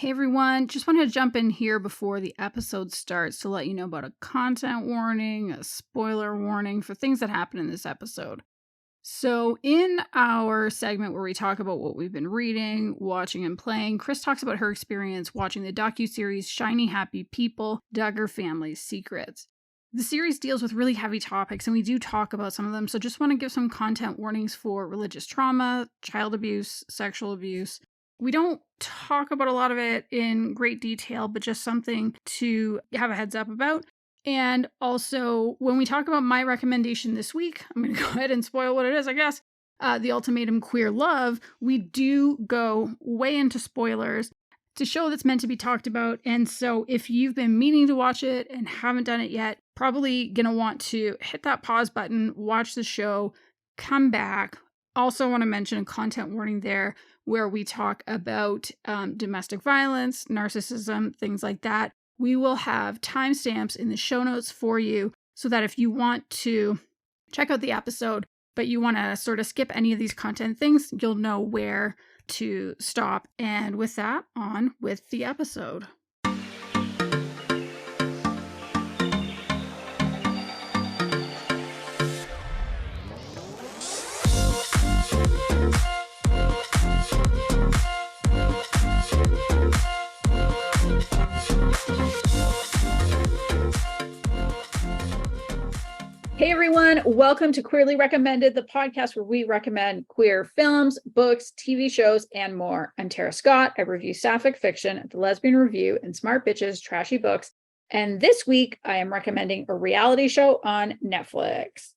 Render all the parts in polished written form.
Hey everyone, just wanted to jump in here before the episode starts to let you know about a content warning, a spoiler warning for things that happen in this episode. So in our segment where we talk about what we've been reading, watching, and playing, Kris talks about her experience watching the docuseries Shiny Happy People, Duggar Family Secrets. The series deals with really heavy topics, and we do talk about some of them, so just want to give some content warnings for religious trauma, child abuse, sexual abuse. We don't talk about a lot of it in great detail, but just something to have a heads up about. And also, when we talk about my recommendation this week, I'm going to go ahead and spoil what it is, I guess. The Ultimatum Queer Love, we do go way into spoilers. It's a show that's meant to be talked about. And so if you've been meaning to watch it and haven't done it yet, probably going to want to hit that pause button, watch the show, come back. Also want to mention a content warning there where we talk about domestic violence, narcissism, things like that. We will have timestamps in the show notes for you so that if you want to check out the episode, but you want to sort of skip any of these content things, you'll know where to stop. And with that, on with the episode. Hey everyone, welcome to Queerly Recommended, the podcast where we recommend queer films, books, TV shows, and more. I'm Tara Scott. I review sapphic fiction at the Lesbian Review and Smart Bitches Trashy Books. And this week I am recommending a reality show on Netflix.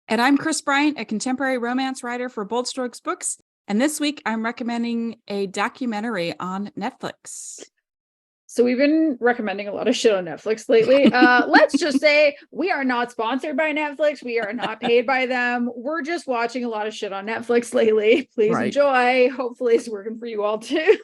And I'm Kris Bryant, a contemporary romance writer for Bold Strokes Books. And this week I'm recommending a documentary on Netflix. So we've been recommending a lot of shit on Netflix lately. Let's just say we are not sponsored by Netflix. We are not paid by them. We're just watching a lot of shit on Netflix lately. Please enjoy. Hopefully it's working for you all too.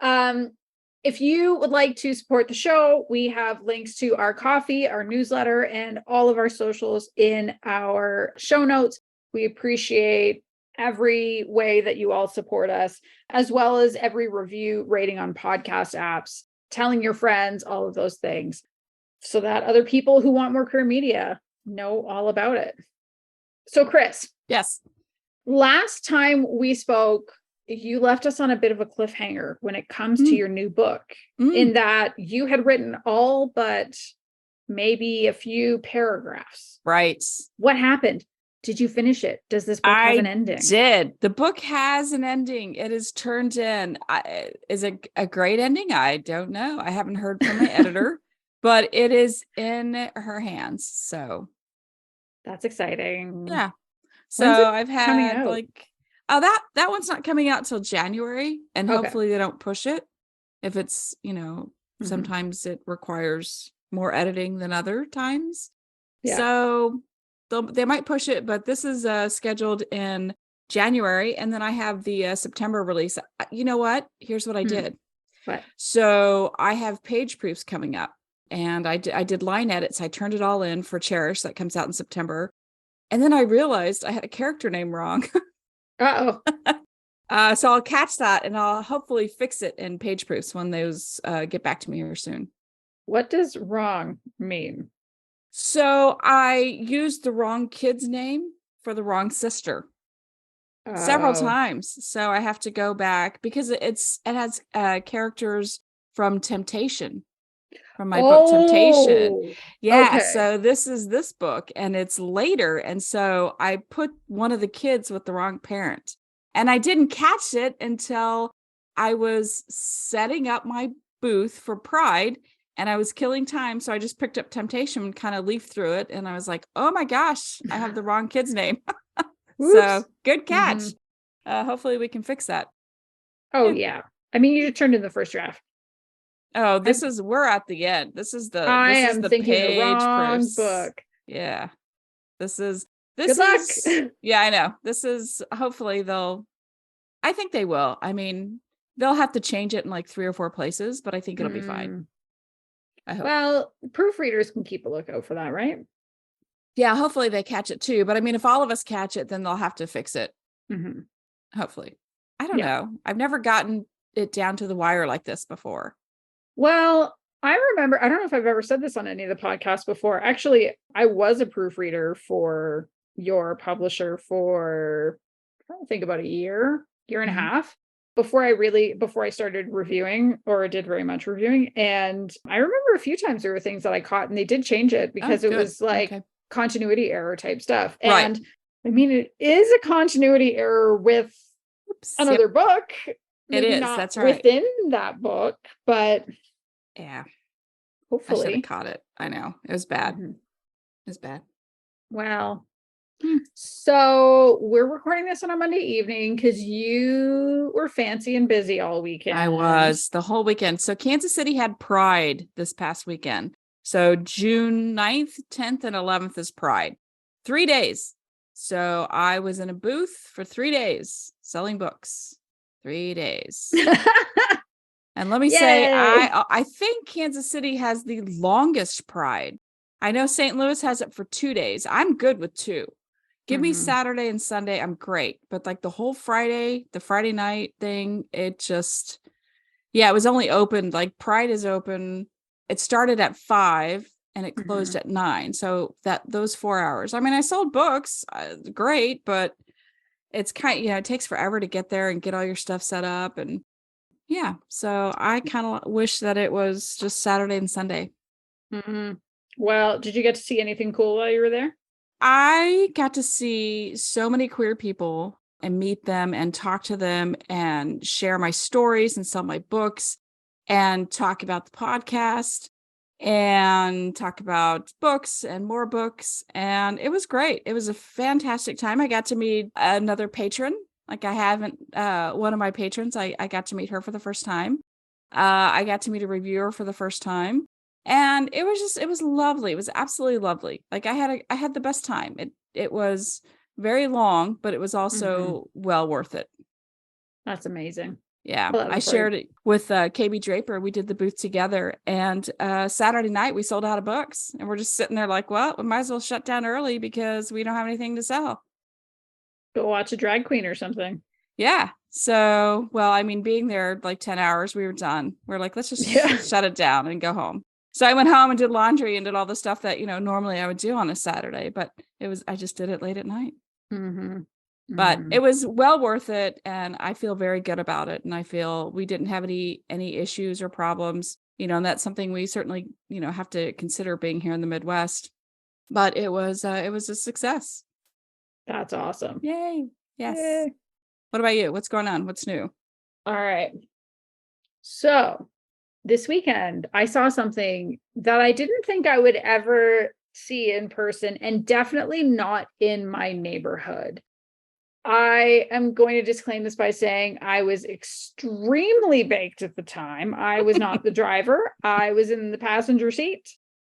If you would like to support the show, we have links to our coffee, our newsletter, and all of our socials in our show notes. We appreciate every way that you all support us, as well as every review, rating on podcast apps, telling your friends, all of those things, so that other people who want more queer media know all about it. So, Kris. Yes. Last time we spoke, you left us on a bit of a cliffhanger when it comes to your new book, in that you had written all but maybe a few paragraphs. Right. What happened? Did you finish it? Does this book have an ending? I did. The book has an ending. It is turned in. Is it a great ending? I don't know. I haven't heard from my editor, but it is in her hands. So that's exciting. Yeah. So I've had that one's not coming out till January, and hopefully they don't push it. If it's, sometimes it requires more editing than other times. Yeah. So they might push it, but this is scheduled in January, and then I have the September release. You know what? Here's what I did. What? So I have page proofs coming up, and I did line edits. I turned it all in for Cherish that comes out in September, and then I realized I had a character name wrong. So I'll catch that, and I'll hopefully fix it in page proofs when those get back to me here soon. What does wrong mean? So I used the wrong kid's name for the wrong sister several times. So I have to go back because it has characters from Temptation, from my book Temptation. Yeah. Okay. So this is this book, and it's later. And so I put one of the kids with the wrong parent, and I didn't catch it until I was setting up my booth for Pride. And I was killing time, so I just picked up Temptation and kind of leafed through it. And I was like, oh my gosh, I have the wrong kid's name. So good catch. Mm-hmm. Hopefully we can fix that. Oh, yeah. I mean, you just turned in the first draft. Oh, we're at the end. This is the thinking the wrong book. Yeah. Good luck. Yeah, I know. This is, hopefully I think they will. I mean, they'll have to change it in like 3 or 4 places, but I think it'll be fine. I hope. Well, proofreaders can keep a lookout for that, right? Yeah, hopefully they catch it too. But I mean, if all of us catch it, then they'll have to fix it. Mm-hmm. Hopefully. I don't know. I've never gotten it down to the wire like this before. Well, I remember, I don't know if I've ever said this on any of the podcasts before. Actually, I was a proofreader for your publisher for, I don't think about a year and a half before I started reviewing or did very much reviewing. And I remember a few times there were things that I caught and they did change it because it was like continuity error type stuff. And I mean, it is a continuity error with another book. It is. Not that's right. within that book, but yeah, hopefully I should have caught it. I know it was bad. Mm-hmm. It was bad. Wow. So we're recording this on a Monday evening because you were fancy and busy all weekend. I was the whole weekend. So Kansas City had Pride this past weekend. So June 9th, 10th, and 11th is Pride. 3 days. So I was in a booth for 3 days selling books. 3 days. And let me say, I think Kansas City has the longest Pride. I know St. Louis has it for 2 days. I'm good with 2. Give me Saturday and Sunday. I'm great. But like the whole Friday, the Friday night thing, it just, it was only open. Like Pride is open. It started at 5 and it closed at 9. So those 4 hours, I mean, I sold books, great, but it's it takes forever to get there and get all your stuff set up. And so I kind of wish that it was just Saturday and Sunday. Well, did you get to see anything cool while you were there? I got to see so many queer people and meet them and talk to them and share my stories and sell my books and talk about the podcast and talk about books and more books. And it was great. It was a fantastic time. I got to meet another patron. Like I haven't, one of my patrons, I got to meet her for the first time. I got to meet a reviewer for the first time. And it was lovely. It was absolutely lovely. Like I had the best time. It was very long, but it was also well worth it. That's amazing. Yeah. I shared it with KB Draper. We did the booth together, and Saturday night we sold out of books, and we're just sitting there like, well, we might as well shut down early because we don't have anything to sell. Go watch a drag queen or something. Yeah. So, well, I mean, being there like 10 hours, we were done. We're like, let's just shut it down and go home. So I went home and did laundry and did all the stuff that, normally I would do on a Saturday, but I just did it late at night. But it was well worth it. And I feel very good about it. And I feel we didn't have any issues or problems, and that's something we certainly, have to consider being here in the Midwest. But it was a success. That's awesome. Yay. Yes. Yay. What about you? What's going on? What's new? All right. So this weekend, I saw something that I didn't think I would ever see in person, and definitely not in my neighborhood. I am going to disclaim this by saying I was extremely baked at the time. I was not the driver. I was in the passenger seat,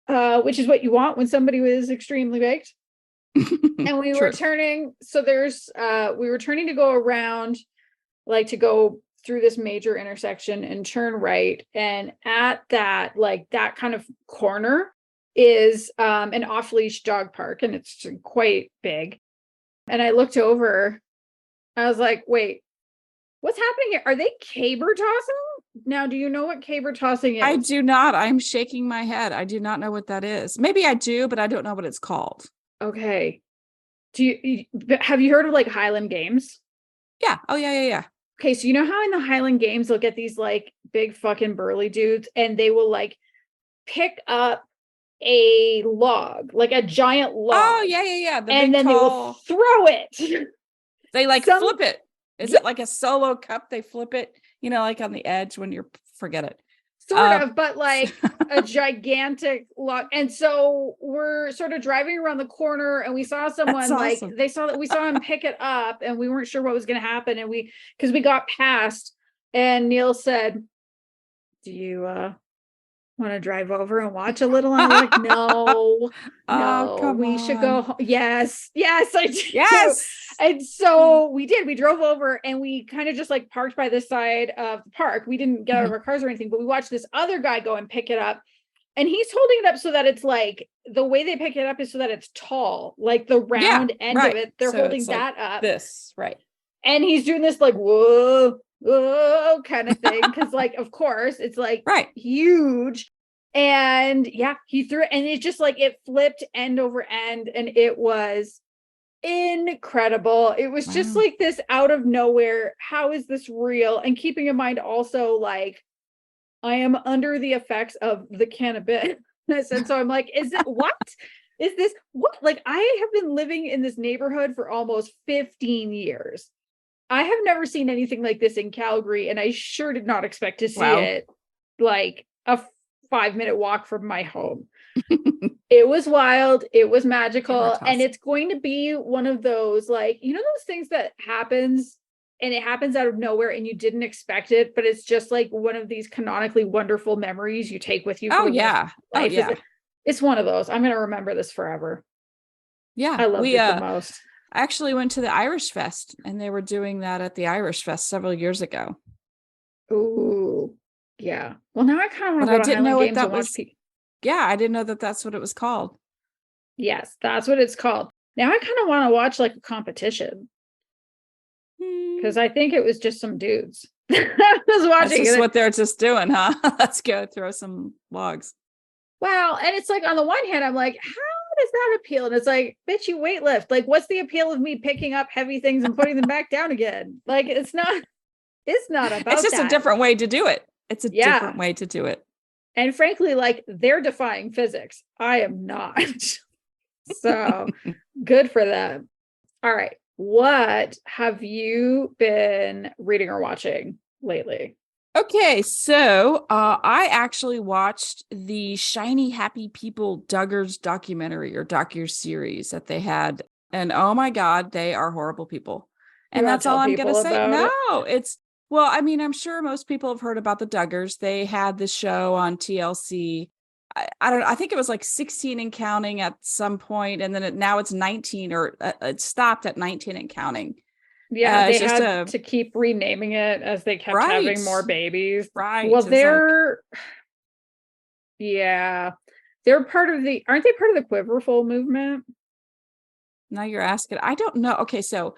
which is what you want when somebody was extremely baked. And we were turning. So we were turning to go around, like to go through this major intersection and turn right. And at that, like that kind of corner is an off-leash dog park, and it's quite big. And I looked over, I was like, wait, what's happening here? Are they caber tossing? Now, do you know what caber tossing is? I do not. I'm shaking my head. I do not know what that is. Maybe I do, but I don't know what it's called. Okay. Have you heard of like Highland Games? Yeah. Oh, yeah. Okay, so you know how in the Highland Games they'll get these like big fucking burly dudes, and they will like pick up a log, like a giant log. Oh, yeah. And then they will throw it. They like flip it. Is it like a solo cup? They flip it, like on the edge when you're, forget it. Sort of, but like a gigantic log. And so we're sort of driving around the corner, and we saw someone like we saw him pick it up, and we weren't sure what was going to happen. And because we got past, and Neil said, do you want to drive over and watch a little? And we're like, no, we should go home. Yes, I do. Yes. And so we did. We drove over, and we kind of just like parked by the side of the park. We didn't get out of our cars or anything, but we watched this other guy go and pick it up. And he's holding it up so that it's like, the way they pick it up is so that it's tall, like the round end of it. They're holding that up. This, right. And he's doing this like, whoa, oh, kind of thing. Cause like, of course, it's like huge. And yeah, he threw it, and it just like it flipped end over end, and it was incredible. It was just like this out of nowhere. How is this real? And keeping in mind also, like, I am under the effects of the cannabis. And so I'm like, is it what? Is this what? Like, I have been living in this neighborhood for almost 15 years. I have never seen anything like this in Calgary, and I sure did not expect to see it like a 5-minute walk from my home. It was wild. It was magical. And it's going to be one of those, like, you know, those things that happens and it happens out of nowhere and you didn't expect it, but it's just like one of these canonically wonderful memories you take with you for life. It's one of those. I'm going to remember this forever. Yeah. I loved it the most. I actually went to the Irish Fest, and they were doing that at the Irish Fest several years ago. Ooh, yeah. Well, now I kind of want to go to Highland Games and watch people. Yeah, I didn't know that that's what it was called. Yes, that's what it's called. Now I kind of want to watch like a competition, because I think it was just some dudes. I was watching. That's just what they're just doing, huh? Let's go throw some logs. Wow. And it's like, on the one hand, I'm like, how does that appeal? And it's like, bitch, you weightlift. Like, what's the appeal of me picking up heavy things and putting them back down again? Like, it's not about It's just a different way to do it. It's a different way to do it. And frankly, like, they're defying physics. I am not. So good for them. All right. What have you been reading or watching lately? Okay, so I actually watched the Shiny Happy People Duggars documentary or docuseries that they had. And oh my God, they are horrible people. And that's all I'm going to say. No, it's, well, I mean, I'm sure most people have heard about the Duggars. They had this show on TLC. I think it was like 16 and counting at some point, and then now it's 19, or it stopped at 19 and counting. Yeah, they had to keep renaming it as they kept having more babies. Right. Well, they're part of aren't they part of the Quiverful movement? Now you're asking. I don't know. Okay, so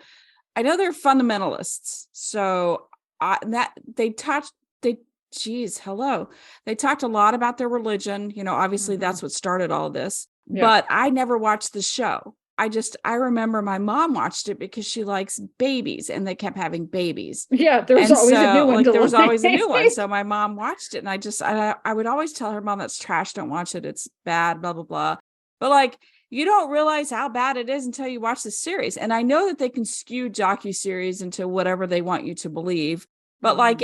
I know they're fundamentalists. So they talked a lot about their religion. You know, obviously that's what started all this. Yeah. But I never watched the show. I remember my mom watched it because she likes babies, and they kept having babies. Yeah, there was always a new one. There was always a new one. So my mom watched it, and I would always tell her, Mom, that's trash. Don't watch it. It's bad, blah, blah, blah. But like, you don't realize how bad it is until you watch the series. And I know that they can skew docuseries into whatever they want you to believe. But I'm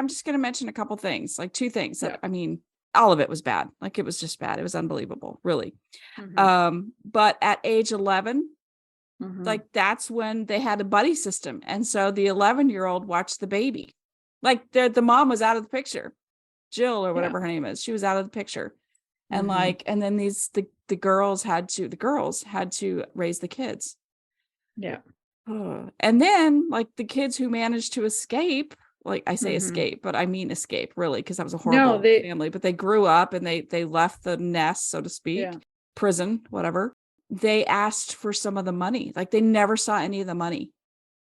just going to mention a couple things, like two things that, I mean, all of it was bad. Like, it was just bad. It was unbelievable, really. But at age 11, like, that's when they had a buddy system. And so the 11-year-old watched the baby. Like, the mom was out of the picture. Jill, or whatever her name is. She was out of the picture. And and then the girls had to raise the kids. Yeah. And then, like, the kids who managed to escape, like, I say escape, but I mean escape, really, because that was a horrible family. But they grew up and they left the nest, so to speak, prison, whatever. They asked for some of the money. Like, they never saw any of the money.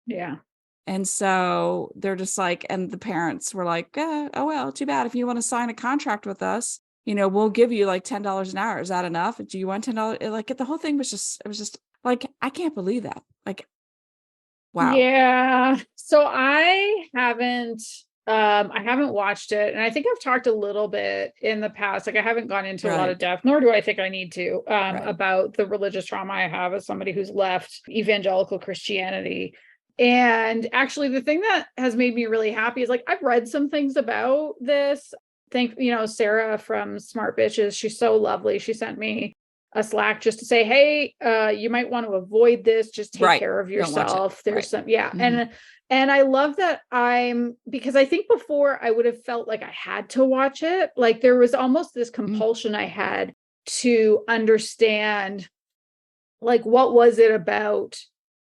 Yeah. And so they're just like, and the parents were like, oh, well, too bad. If you want to sign a contract with us, you know, we'll give you like $10 an hour. Is that enough? Do you want $10? Like, the whole thing was just like, I can't believe that. Like, wow. Yeah. So I haven't watched it, and I think I've talked a little bit in the past. Like, I haven't gone into a lot of depth, nor do I think I need to, about the religious trauma I have as somebody who's left evangelical Christianity. And actually, the thing that has made me really happy is, like, I've read some things about this. Sarah from Smart Bitches, she's so lovely. She sent me a Slack just to say, hey, you might want to avoid this. Just take care of yourself. There's some, and I love that because I think before I would have felt like I had to watch it. Like, there was almost this compulsion I had to understand, like, what was it about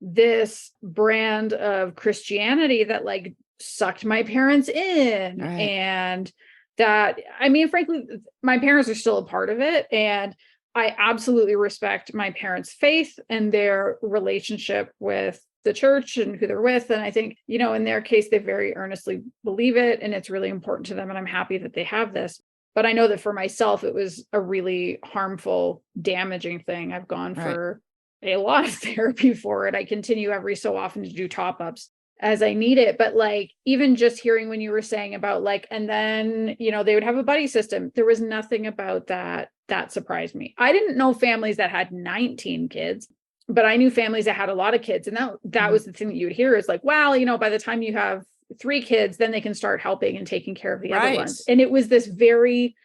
this brand of Christianity that, like, sucked my parents in. And that, I mean, frankly, my parents are still a part of it. And I absolutely respect my parents' faith and their relationship with the church and who they're with. And I think, in their case, they very earnestly believe it, and it's really important to them. And I'm happy that they have this. But I know that for myself, it was a really harmful, damaging thing. I've gone for a lot of therapy for it. I continue every so often to do top-ups as I need it. But like, even just hearing when you were saying about like, and then, they would have a buddy system. There was nothing about that surprised me. I didn't know families that had 19 kids, but I knew families that had a lot of kids. And that was the thing that you would hear is like, well, by the time you have 3 kids, then they can start helping and taking care of the other ones. And it was this very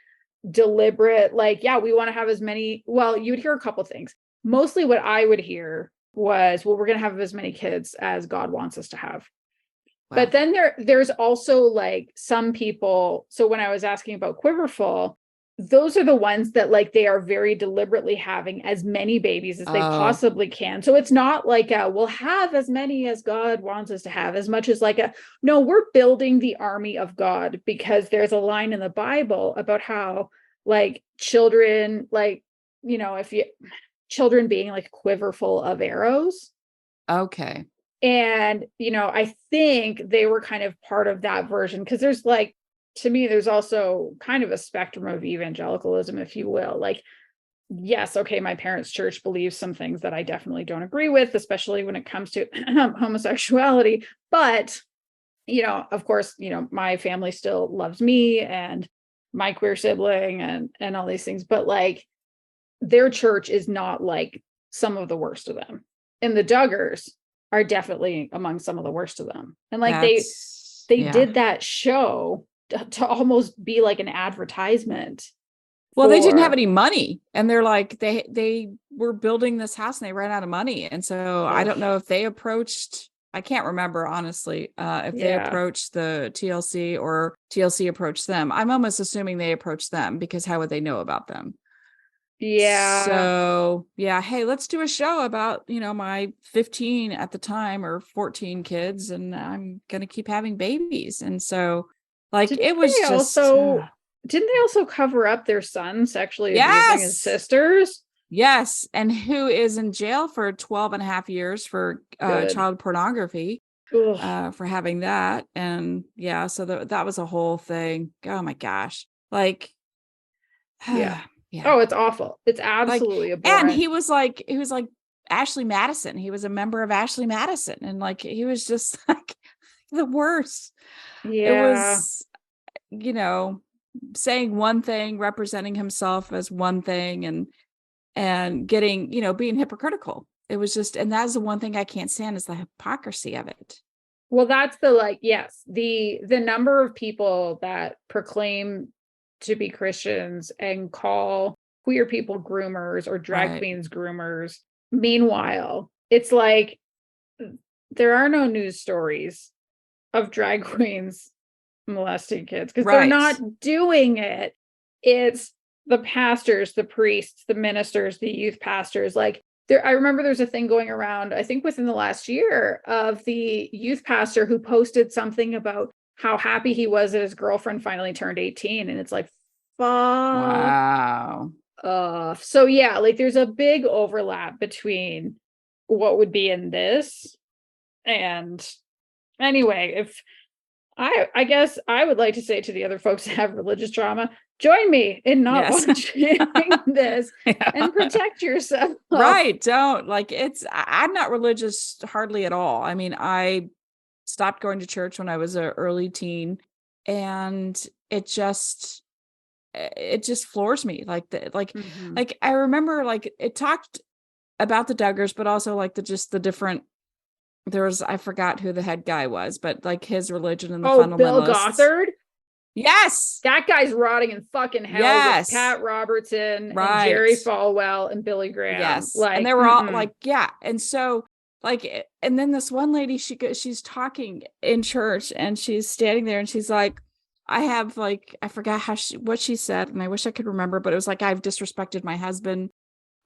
deliberate, like, yeah, we want to have as many. Well, you would hear a couple things. Mostly what I would hear was, well, we're going to have as many kids as God wants us to have. Wow. But then there's also like some people. So when I was asking about Quiverful, those are the ones that like, they are very deliberately having as many babies as they possibly can. So it's not like we'll have as many as God wants us to have, as much as like no, we're building the army of God, because there's a line in the Bible about how like children, like, children being like quiverful of arrows. Okay. And, I think they were kind of part of that version, because there's like, to me, there's also kind of a spectrum of evangelicalism, if you will. Like, yes, okay, my parents' church believes some things that I definitely don't agree with, especially when it comes to homosexuality. But, of course, my family still loves me and my queer sibling and all these things. But like, their church is not like some of the worst of them. And the Duggars are definitely among some of the worst of them. And like, they did that show to almost be like an advertisement. Well, they didn't have any money, and they're like, they were building this house and they ran out of money. And so I don't know if they approached, I can't remember, honestly, if they approached the TLC or TLC approached them. I'm almost assuming they approached them, because how would they know about them? Yeah. So yeah. Hey, let's do a show about, my 15 at the time or 14 kids, and I'm going to keep having babies. And so like, it was just didn't they also cover up their son sexually abusing his sisters? Yes. And who is in jail for 12 and a half years for child pornography, for having that. And yeah, so that was a whole thing. Oh my gosh. Like, yeah. Oh, it's awful. It's absolutely abhorrent. And he was like Ashley Madison. He was a member of Ashley Madison. And like, he was just like the worst. Yeah. It was, saying one thing, representing himself as one thing, and getting, being hypocritical. It was just, and that's the one thing I can't stand, is the hypocrisy of it. Well, that's the number of people that proclaim to be Christians and call queer people groomers or drag queens groomers. Meanwhile, it's like, there are no news stories of drag queens molesting kids, because they're not doing it. It's the pastors, the priests, the ministers, the youth pastors. Like, I remember there's a thing going around, I think within the last year, of the youth pastor who posted something about how happy he was that his girlfriend finally turned 18. And it's like, fuck. Wow. So yeah, like, there's a big overlap between what would be in this. And anyway, if I guess I would like to say to the other folks that have religious trauma, join me in not watching this and protect yourself. Right. Don't, like, I'm not religious hardly at all. I mean, I stopped going to church when I was an early teen, and it just floors me. Like I remember, like, it talked about the Duggars, but also like the different, I forgot who the head guy was, but like his religion and the fundamentalists. Bill Gothard. Yes. That guy's rotting in fucking hell with Pat Robertson and Jerry Falwell and Billy Graham. Yes. Like, and they were all like, yeah. And so like, and then this one lady, she's talking in church, and she's standing there, and she's like, I have, like, I forgot what she said, and I wish I could remember, but it was like, I've disrespected my husband,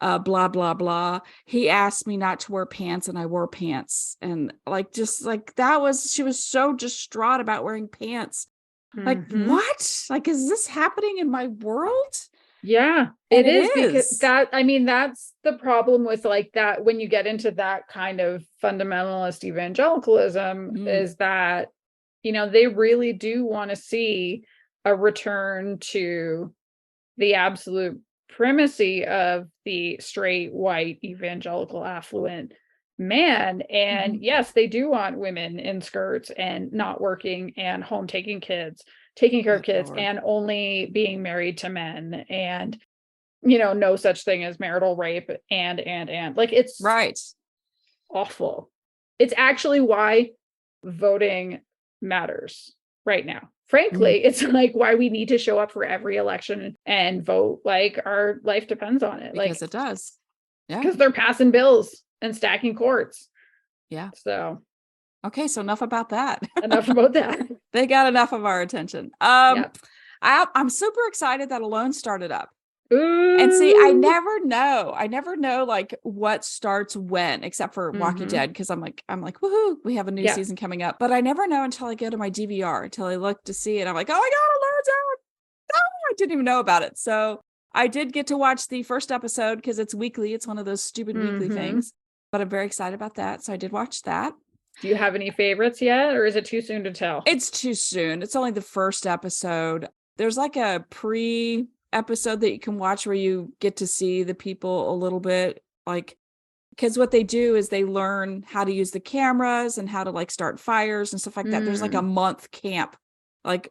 blah, blah, blah. He asked me not to wear pants, and I wore pants. And like, just like, she was so distraught about wearing pants. Like, what? Like, is this happening in my world? Yeah, And it it is because is. that's the problem with like that when you get into that kind of fundamentalist evangelicalism is that, they really do want to see a return to the absolute primacy of the straight, white, evangelical, affluent man. And yes, they do want women in skirts and not working and home taking care of Good kids, Lord. and only being married to men, and no such thing as marital rape, and like it's Right. awful. It's actually why voting matters right now. Frankly, it's like why we need to show up for every election and vote, like our life depends on it. Because Like it does. Yeah. because they're passing bills and stacking courts. Yeah. So okay, so enough about that. enough about that. They got enough of our attention. Yep. I'm super excited that Alone started up. Ooh. And see, I never know like what starts when, except for Walking Dead, because I'm like, woohoo, we have a new season coming up. But I never know until I go to my DVR, until I look to see it. I'm like, oh my God, Alone's out. No, I didn't even know about it. So I did get to watch the first episode because it's weekly. It's one of those stupid weekly things. But I'm very excited about that. So I did watch that. Do you have any favorites yet, or is it too soon to tell? It's too soon. It's only the first episode. There's like a pre-episode that you can watch where you get to see the people a little bit, like, because what they do is they learn how to use the cameras and how to like start fires and stuff like that. There's like a month camp, like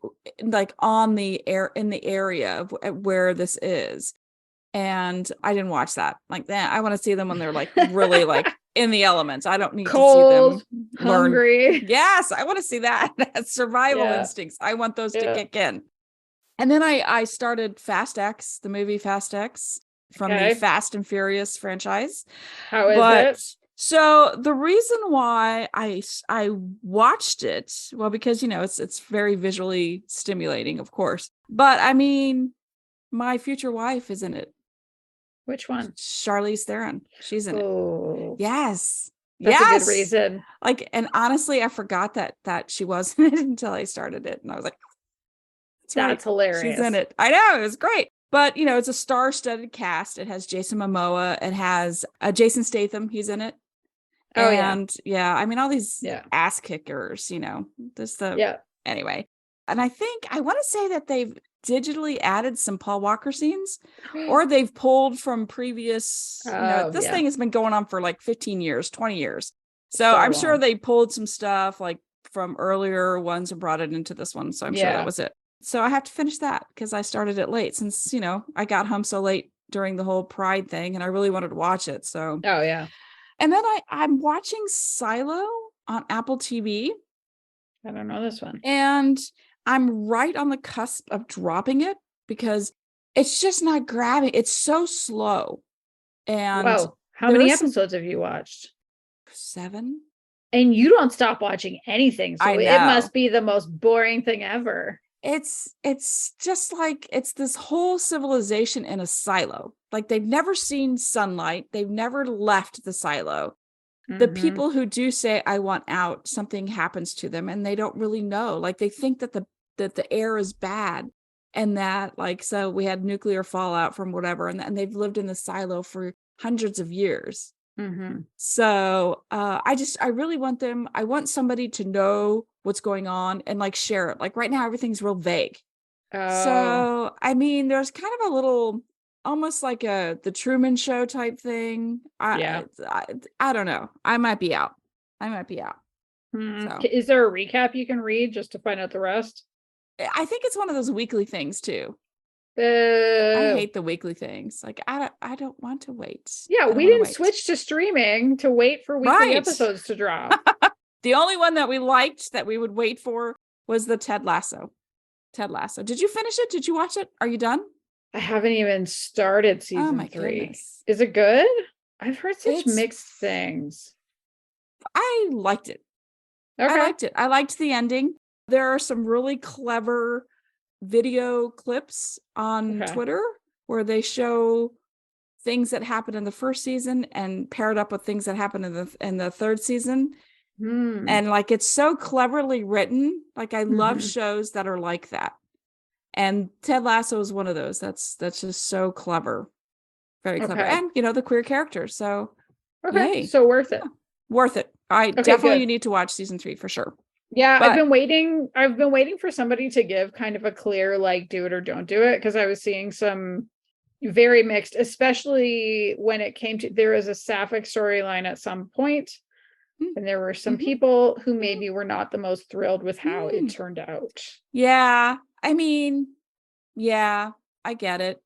on the air in the area of where this is. And I didn't watch that. Like that, I want to see them when they're like really like in the elements. I don't need Cold, to see them hungry. Yes, I want to see that. That's survival instincts. I want those to kick in. And then I started Fast X, the movie Fast X from the Fast and Furious franchise. How is it? So the reason why I watched it, well, because it's very visually stimulating, of course. But I mean, my future wife is in it. Which one? Charlize Theron. She's in it. Yes. That's a good reason. Like, and honestly, I forgot that she was in it until I started it. And I was like, that's hilarious. She's in it. I know, it was great. But, it's a star-studded cast. It has Jason Momoa. It has Jason Statham. He's in it. Oh, and I mean, all these ass kickers, anyway. And I think, I want to say that they've digitally added some Paul Walker scenes, or they've pulled from previous, this thing has been going on for like 15 years, 20 years. So I'm sure they pulled some stuff like from earlier ones and brought it into this one. So I'm sure that was it. So I have to finish that because I started it late since, I got home so late during the whole Pride thing and I really wanted to watch it. So, and then I'm watching Silo on Apple TV. I don't know this one. And I'm right on the cusp of dropping it because it's just not grabbing. It's so slow. And how many episodes have you watched? 7. And you don't stop watching anything. So it must be the most boring thing ever. It's just like, it's this whole civilization in a silo. Like they've never seen sunlight. They've never left the silo. The people who do say, I want out, something happens to them and they don't really know. Like they think that the air is bad and that like, so we had nuclear fallout from whatever. And they've lived in the silo for hundreds of years. So I really want I want somebody to know what's going on and like share it. Like right now, everything's real vague. So, I mean, there's kind of a little, almost like the Truman Show type thing. I don't know. I might be out. So. Is there a recap you can read just to find out the rest? I think it's one of those weekly things too. I hate the weekly things. Like I don't want to wait. Yeah, we didn't switch to streaming to wait for weekly episodes to drop. The only one that we liked that we would wait for was the Ted Lasso. Did you finish it? Did you watch it? Are you done? I haven't even started season 3. Goodness. Is it good? I've heard such mixed things. I liked it. Okay. I liked it. I liked the ending. There are some really clever video clips on Twitter where they show things that happened in the first season and pair it up with things that happened in the third season. And like it's so cleverly written. Like I love shows that are like that. And Ted Lasso is one of those. That's just so clever. Very clever. Okay. And, the queer character. So, Okay. yay. So worth it. Yeah. Worth it. Definitely need to watch season 3 for sure. Yeah, But I've been waiting for somebody to give kind of a clear, like, do it or don't do it, because I was seeing some very mixed, especially when it came to, there was a sapphic storyline at some point, and there were some people who maybe were not the most thrilled with how it turned out. Yeah. I mean, yeah, I get it.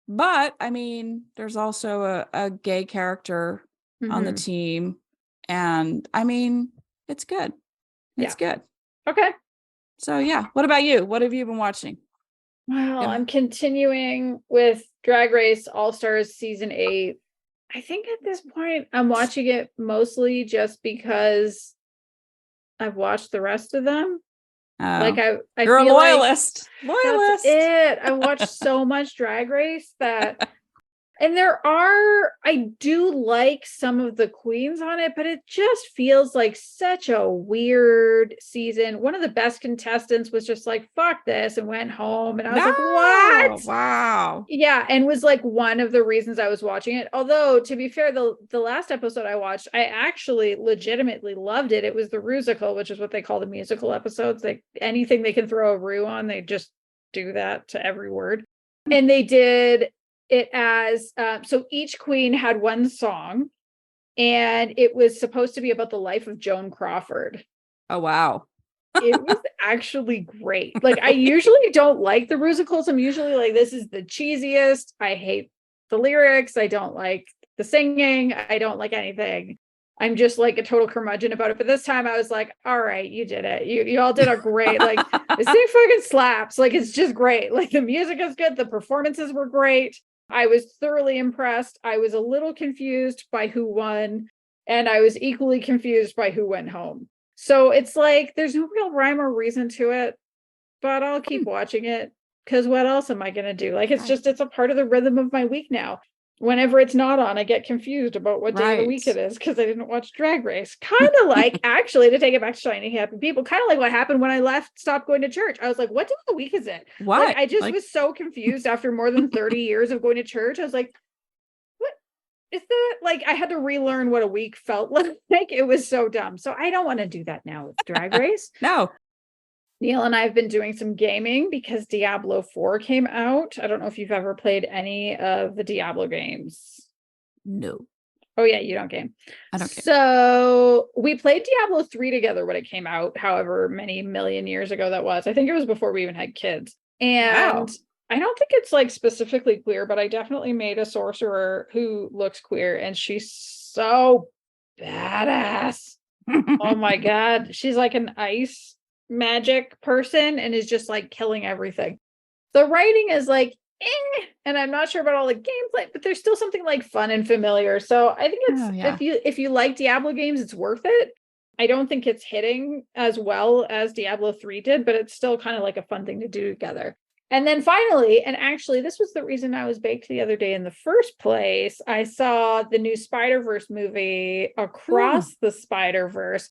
But I mean, there's also a gay character on the team. And I mean, it's good. It's good. Okay. So yeah. What about you? What have you been watching? Well, I'm continuing with Drag Race All-Stars season 8. I think at this point I'm watching it mostly just because I've watched the rest of them. Like I you're feel a loyalist. That's it. I watched so much Drag Race that, and I do like some of the queens on it, but it just feels like such a weird season. One of the best contestants was just like, fuck this, and went home. And I was like, what? Wow. Yeah. And was like one of the reasons I was watching it. Although, to be fair, the last episode I watched, I actually legitimately loved it. It was the Rusical, which is what they call the musical episodes. Like anything they can throw a Ru on, they just do that to every word. And they did it as so each queen had one song, and it was supposed to be about the life of Joan Crawford. Oh wow. It was actually great. Like, I usually don't like the musicals. I'm usually like, this is the cheesiest. I hate the lyrics. I don't like the singing. I don't like anything. I'm just like a total curmudgeon about it. But this time I was like, all right, you did it. You all did a great, like, this thing fucking slaps. Like, it's just great. Like, the music is good. The performances were great. I was thoroughly impressed. I was a little confused by who won, and I was equally confused by who went home. So it's like, there's no real rhyme or reason to it, but I'll keep watching it, because what else am I going to do? Like, it's a part of the rhythm of my week now. Whenever it's not on, I get confused about what day of the week it is, because I didn't watch Drag Race. Kind of like, actually, to take it back to Shiny Happy People, kind of like what happened when I stopped going to church. I was like, what day of the week is it? What? Like, I just was so confused after more than 30 years of going to church. I was like, what is that? Like, I had to relearn what a week felt like. It was so dumb. So I don't want to do that now with Drag Race. No. Neil and I have been doing some gaming because Diablo 4 came out. I don't know if you've ever played any of the Diablo games. No. Oh yeah, you don't game. I don't game. So we played Diablo 3 together when it came out, however many million years ago that was. I think it was before we even had kids. And I don't think it's like specifically queer, but I definitely made a sorcerer who looks queer, and she's so badass. Oh my God. She's like an ice magic person and is just like killing everything. The writing is like and I'm not sure about all the gameplay, but there's still something like fun and familiar. So I think it's if you like Diablo games, it's worth it. I don't think it's hitting as well as Diablo 3 did, but it's still kind of like a fun thing to do together. And then finally, and actually this was the reason I was baked the other day in the first place, I saw the new Spider-Verse movie, Across the Spider-Verse.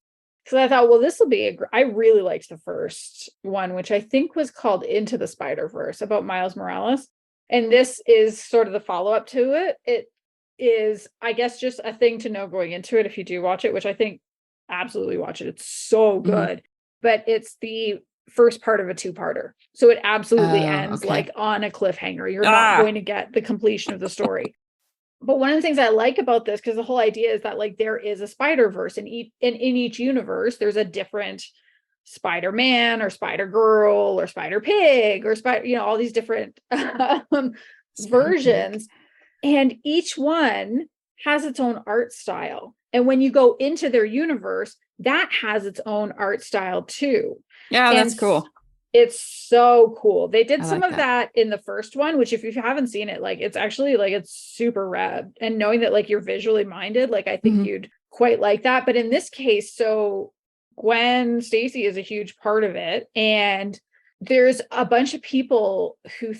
So I thought, well, this will be I really liked the first one, which I think was called Into the Spider-Verse, about Miles Morales. And this is sort of the follow-up to it. It is, I guess, just a thing to know going into it if you do watch it, which I think absolutely watch it. It's so good. But it's the first part of a two-parter. So it absolutely ends like on a cliffhanger. You're not going to get the completion of the story. But one of the things I like about this, because the whole idea is that like there is a Spider-Verse, and in each universe, there's a different Spider-Man or Spider-Girl or Spider-Pig or all these different versions. And each one has its own art style. And when you go into their universe, that has its own art style too. Yeah, that's cool. It's so cool. They did some of that in the first one, which if you haven't seen it, like, it's actually like, it's super rad. And knowing that like you're visually minded, like, I think you'd quite like that. But in this case, so Gwen Stacy is a huge part of it. And there's a bunch of people who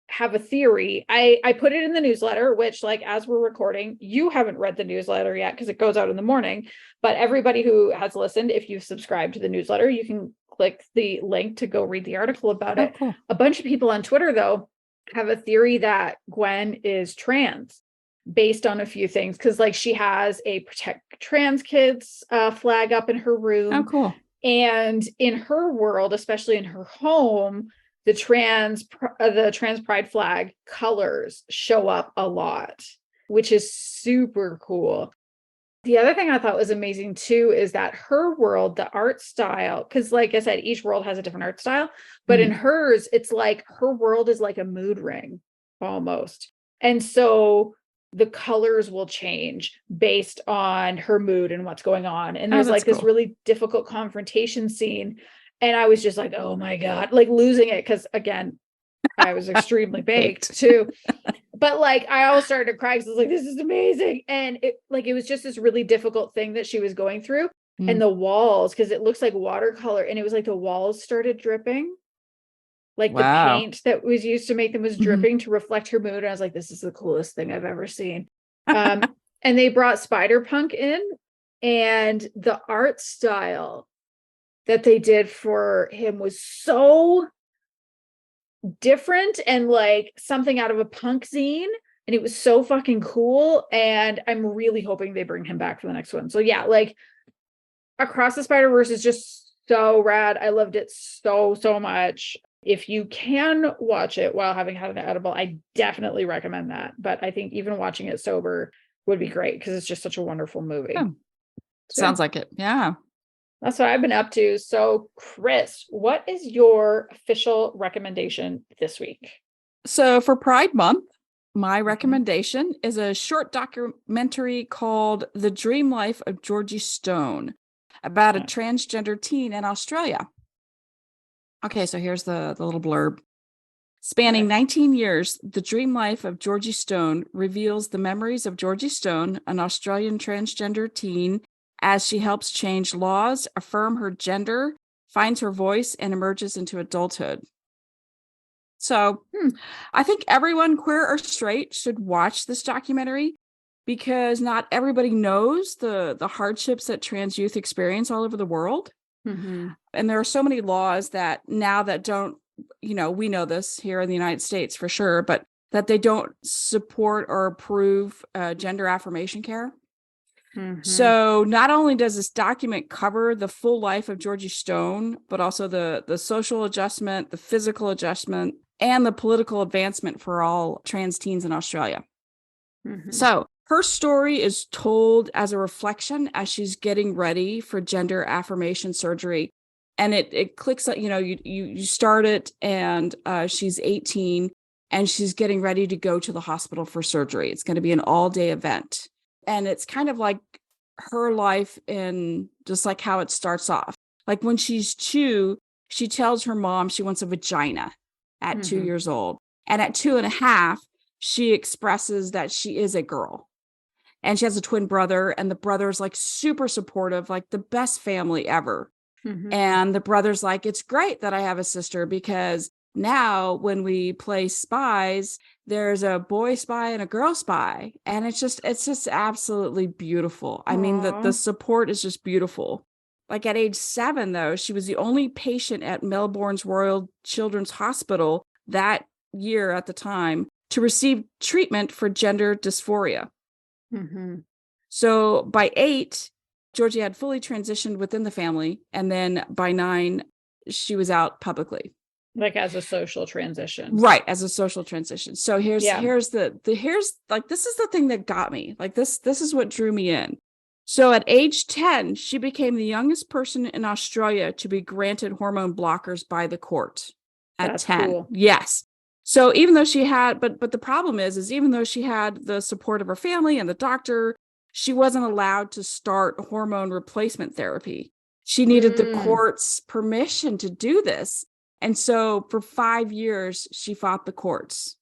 have a theory. I put it in the newsletter, which, like, as we're recording, you haven't read the newsletter yet because it goes out in the morning. But everybody who has listened, if you've subscribed to the newsletter, you can click the link to go read the article about it. Cool. A bunch of people on Twitter, though, have a theory that Gwen is trans based on a few things. Cause like she has a protect trans kids flag up in her room. Oh, cool. And in her world, especially in her home, the trans pride flag colors show up a lot, which is super cool. The other thing I thought was amazing too is that her world, the art style, because like I said, each world has a different art style, but in hers, it's like her world is like a mood ring almost. And so the colors will change based on her mood and what's going on. And there's like this really difficult confrontation scene. And I was just like, oh my God, like losing it. Cause again, I was extremely baked too. But like, I always started to cry because I was like, this is amazing. And it was just this really difficult thing that she was going through. And the walls, because it looks like watercolor. And it was like the walls started dripping. Like the paint that was used to make them was dripping to reflect her mood. And I was like, this is the coolest thing I've ever seen. And they brought Spider-Punk in, and the art style that they did for him was so different and like something out of a punk zine. And it was so fucking cool. And I'm really hoping they bring him back for the next one. So yeah, like Across the Spider-Verse is just so rad. I loved it so much. If you can watch it while having had an edible, I definitely recommend that. But I think even watching it sober would be great because it's just such a wonderful movie. Oh, sounds like it. Yeah. That's what I've been up to. So, Kris, what is your official recommendation this week? So for Pride Month, my recommendation is a short documentary called The Dreamlife of Georgie Stone about a transgender teen in Australia. Okay, so here's the little blurb. Spanning 19 years, The Dreamlife of Georgie Stone reveals the memories of Georgie Stone, an Australian transgender teen, as she helps change laws, affirm her gender, finds her voice, and emerges into adulthood. So I think everyone, queer or straight, should watch this documentary because not everybody knows the hardships that trans youth experience all over the world. And there are so many laws that now that don't, we know this here in the United States for sure, but that they don't support or approve gender affirmation care. So not only does this document cover the full life of Georgie Stone, but also the social adjustment, the physical adjustment, and the political advancement for all trans teens in Australia. So her story is told as a reflection as she's getting ready for gender affirmation surgery. And it clicks, you start it and she's 18 and she's getting ready to go to the hospital for surgery. It's going to be an all-day event. And it's kind of like her life in just like how it starts off. Like when she's 2, she tells her mom she wants a vagina at 2 years old. And at 2.5, she expresses that she is a girl. And she has a twin brother, and the brother's like super supportive, like the best family ever. And the brother's like, it's great that I have a sister because now when we play spies, there's a boy spy and a girl spy. And it's just absolutely beautiful. I mean, the support is just beautiful. Like at age 7, though, she was the only patient at Melbourne's Royal Children's Hospital that year at the time to receive treatment for gender dysphoria. So by 8, Georgie had fully transitioned within the family. And then by 9, she was out publicly. Like as a social transition. Right. As a social transition. So here's this is the thing that got me. Like this is what drew me in. So at age 10, she became the youngest person in Australia to be granted hormone blockers by the court at That's 10. Cool. Yes. So even though she had, but the problem is even though she had the support of her family and the doctor, she wasn't allowed to start hormone replacement therapy. She needed the court's permission to do this. And so for 5 years, she fought the courts.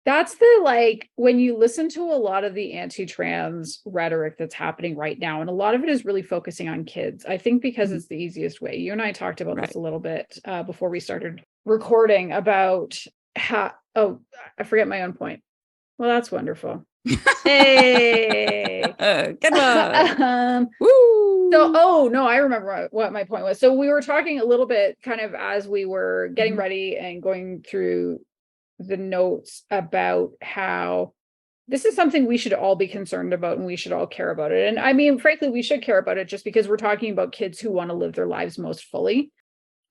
That's the, when you listen to a lot of the anti-trans rhetoric that's happening right now, and a lot of it is really focusing on kids, I think because it's the easiest way. You and I talked about this a little bit before we started recording about how, I forget my own point. Well, that's wonderful. Hey. Good one. Woo. oh no, I remember what my point was. So we were talking a little bit kind of as we were getting ready and going through the notes about how this is something we should all be concerned about and we should all care about it. And I mean, frankly, we should care about it just because we're talking about kids who want to live their lives most fully.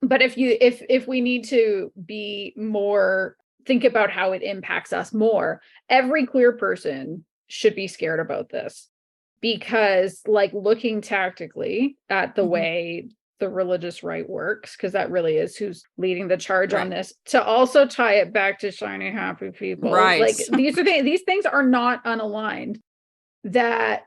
But if we need to be more, think about how it impacts us more, every queer person should be scared about this. Because like looking tactically at the way the religious right works, because that really is who's leading the charge on this, to also tie it back to shiny happy people. Right. Like these things are not unaligned, that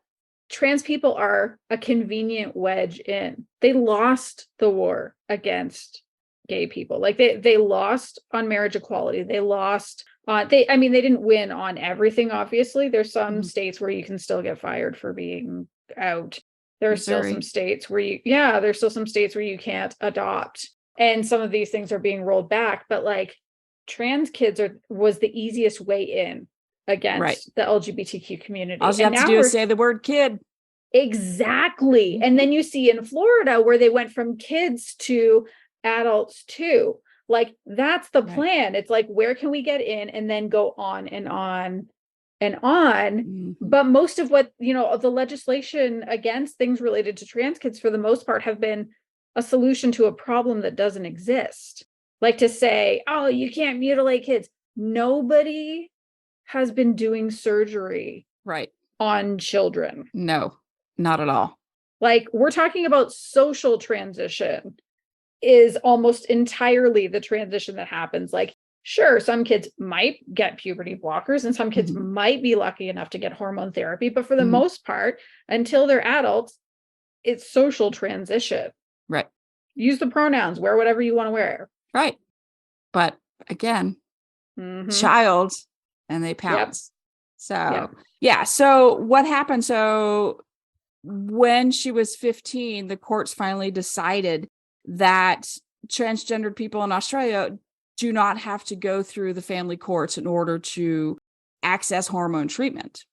trans people are a convenient wedge in. They lost the war against gay people. Like they lost on marriage equality. They lost they didn't win on everything, obviously. There's some states where you can still get fired for being out. There's still some states where there's still some states where you can't adopt. And some of these things are being rolled back, but like trans kids was the easiest way in against the LGBTQ community. All you have to do is say the word kid. Exactly. And then you see in Florida where they went from kids to adults too. Like that's the plan. It's like, where can we get in, and then go on and on and on. But most of what, the legislation against things related to trans kids for the most part have been a solution to a problem that doesn't exist. Like to say, oh, you can't mutilate kids. Nobody has been doing surgery on children. No, not at all. Like we're talking about social transition is almost entirely the transition that happens. Like, sure, some kids might get puberty blockers and some kids might be lucky enough to get hormone therapy, but for the most part, until they're adults, it's social transition. Right. Use the pronouns, wear whatever you want to wear. Right. But again, child, and they pounce. So what happened? So when she was 15, the courts finally decided that transgendered people in Australia do not have to go through the family courts in order to access hormone treatment.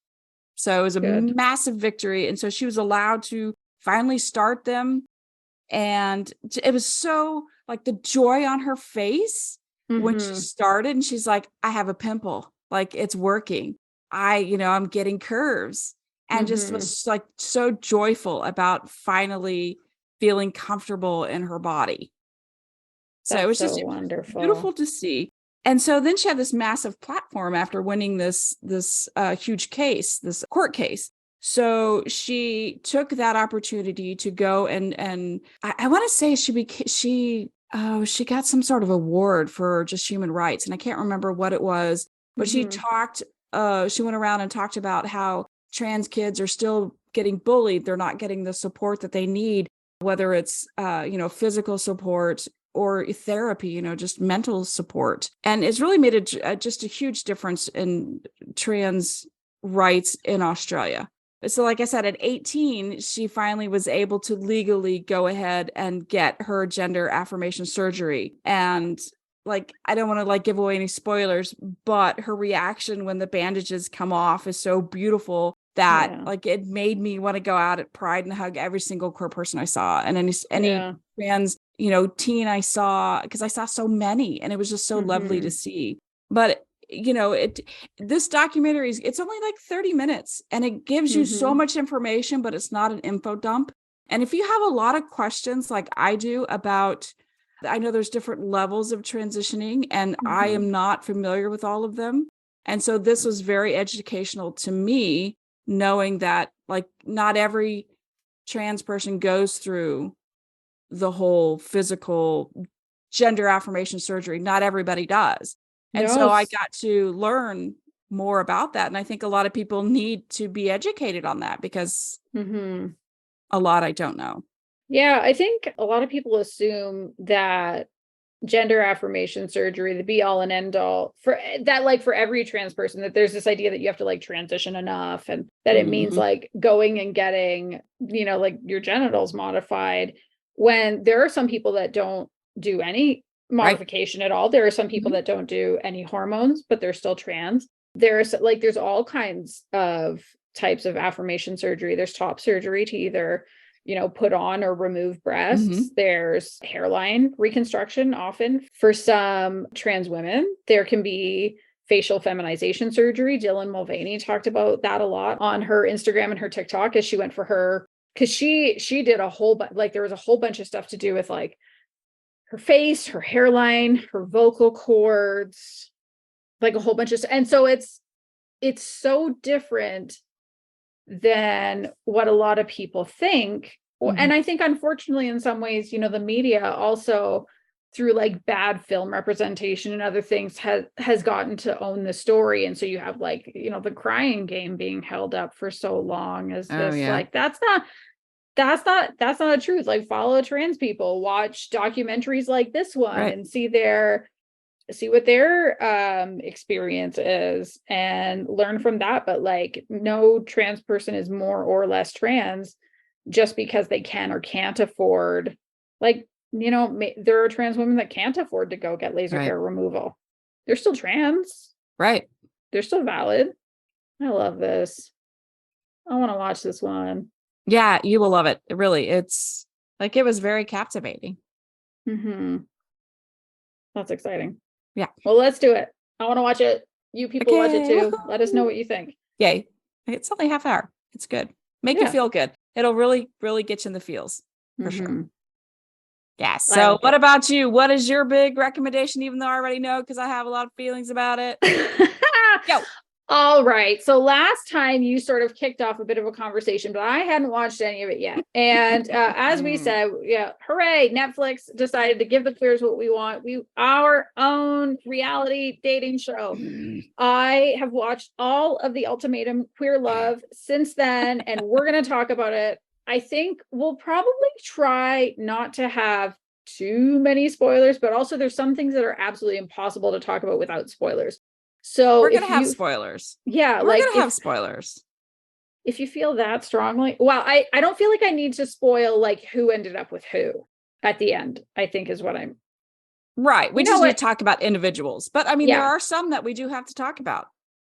So it was a massive victory. And so she was allowed to finally start them. And it was so like the joy on her face when she started, and she's like, I have a pimple, like it's working. I'm getting curves, and just was like so joyful about finally feeling comfortable in her body. So it was just wonderful, beautiful to see. And so then she had this massive platform after winning this huge case, this court case. So she took that opportunity to go and I want to say she got some sort of award for just human rights, and I can't remember what it was, but she went around and talked about how trans kids are still getting bullied. They're not getting the support that they need, whether it's physical support or therapy, just mental support. And it's really made just a huge difference in trans rights in Australia. So like I said, at 18, she finally was able to legally go ahead and get her gender affirmation surgery. And like, I don't want to like give away any spoilers, but her reaction when the bandages come off is so beautiful that like it made me want to go out at Pride and hug every single queer person I saw, and any trans teen I saw, because I saw so many, and it was just so lovely to see. But this documentary it's only like 30 minutes, and it gives you so much information, but it's not an info dump. And if you have a lot of questions like I do about, I know there's different levels of transitioning, and I am not familiar with all of them. And so this was very educational to me, knowing that like not every trans person goes through the whole physical gender affirmation surgery. Not everybody does. And so I got to learn more about that. And I think a lot of people need to be educated on that, because a lot I don't know. Yeah, I think a lot of people assume that gender affirmation surgery, the be all and end all for that, like for every trans person, that there's this idea that you have to like transition enough, and that it means like going and getting, like your genitals modified, when there are some people that don't do any modification at all. There are some people that don't do any hormones, but they're still trans. There's all kinds of types of affirmation surgery. There's top surgery to either put on or remove breasts. There's hairline reconstruction often. For some trans women, there can be facial feminization surgery. Dylan Mulvaney talked about that a lot on her Instagram and her TikTok as she went for her, because she did a whole there was a whole bunch of stuff to do with like her face, her hairline, her vocal cords, like a whole bunch of stuff. And so it's so different than what a lot of people think. And I think, unfortunately, in some ways, the media also, through like bad film representation and other things, has gotten to own the story. And so you have like, the crying game being held up for so long as like, that's not the truth. Like, follow trans people, watch documentaries like this one, and see what their experience is and learn from that. But like, no trans person is more or less trans just because they can or can't afford, like, there are trans women that can't afford to go get laser hair removal. They're still trans. Right. They're still valid. I love this. I want to watch this one. Yeah, you will love it. It's like, it was very captivating. That's exciting. Yeah. Well, let's do it. I want to watch it. You people watch it too. Let us know what you think. Yay. It's only half hour. It's good. Make you feel good. It'll really, really get you in the feels for sure. Yeah. So what about you? What is your big recommendation? Even though I already know, because I have a lot of feelings about it. Go. All right. So last time you sort of kicked off a bit of a conversation, but I hadn't watched any of it yet. And as we said, hooray, Netflix decided to give the queers what we want. Our own reality dating show. I have watched all of the Ultimatum Queer Love since then, and we're going to talk about it. I think we'll probably try not to have too many spoilers, but also there's some things that are absolutely impossible to talk about without spoilers. So we're going to have spoilers. Yeah. We're going to have spoilers. If you feel that strongly. Well, I don't feel like I need to spoil like who ended up with who at the end, I think is what I'm. Right. We just need to talk about individuals. But I mean, there are some that we do have to talk about.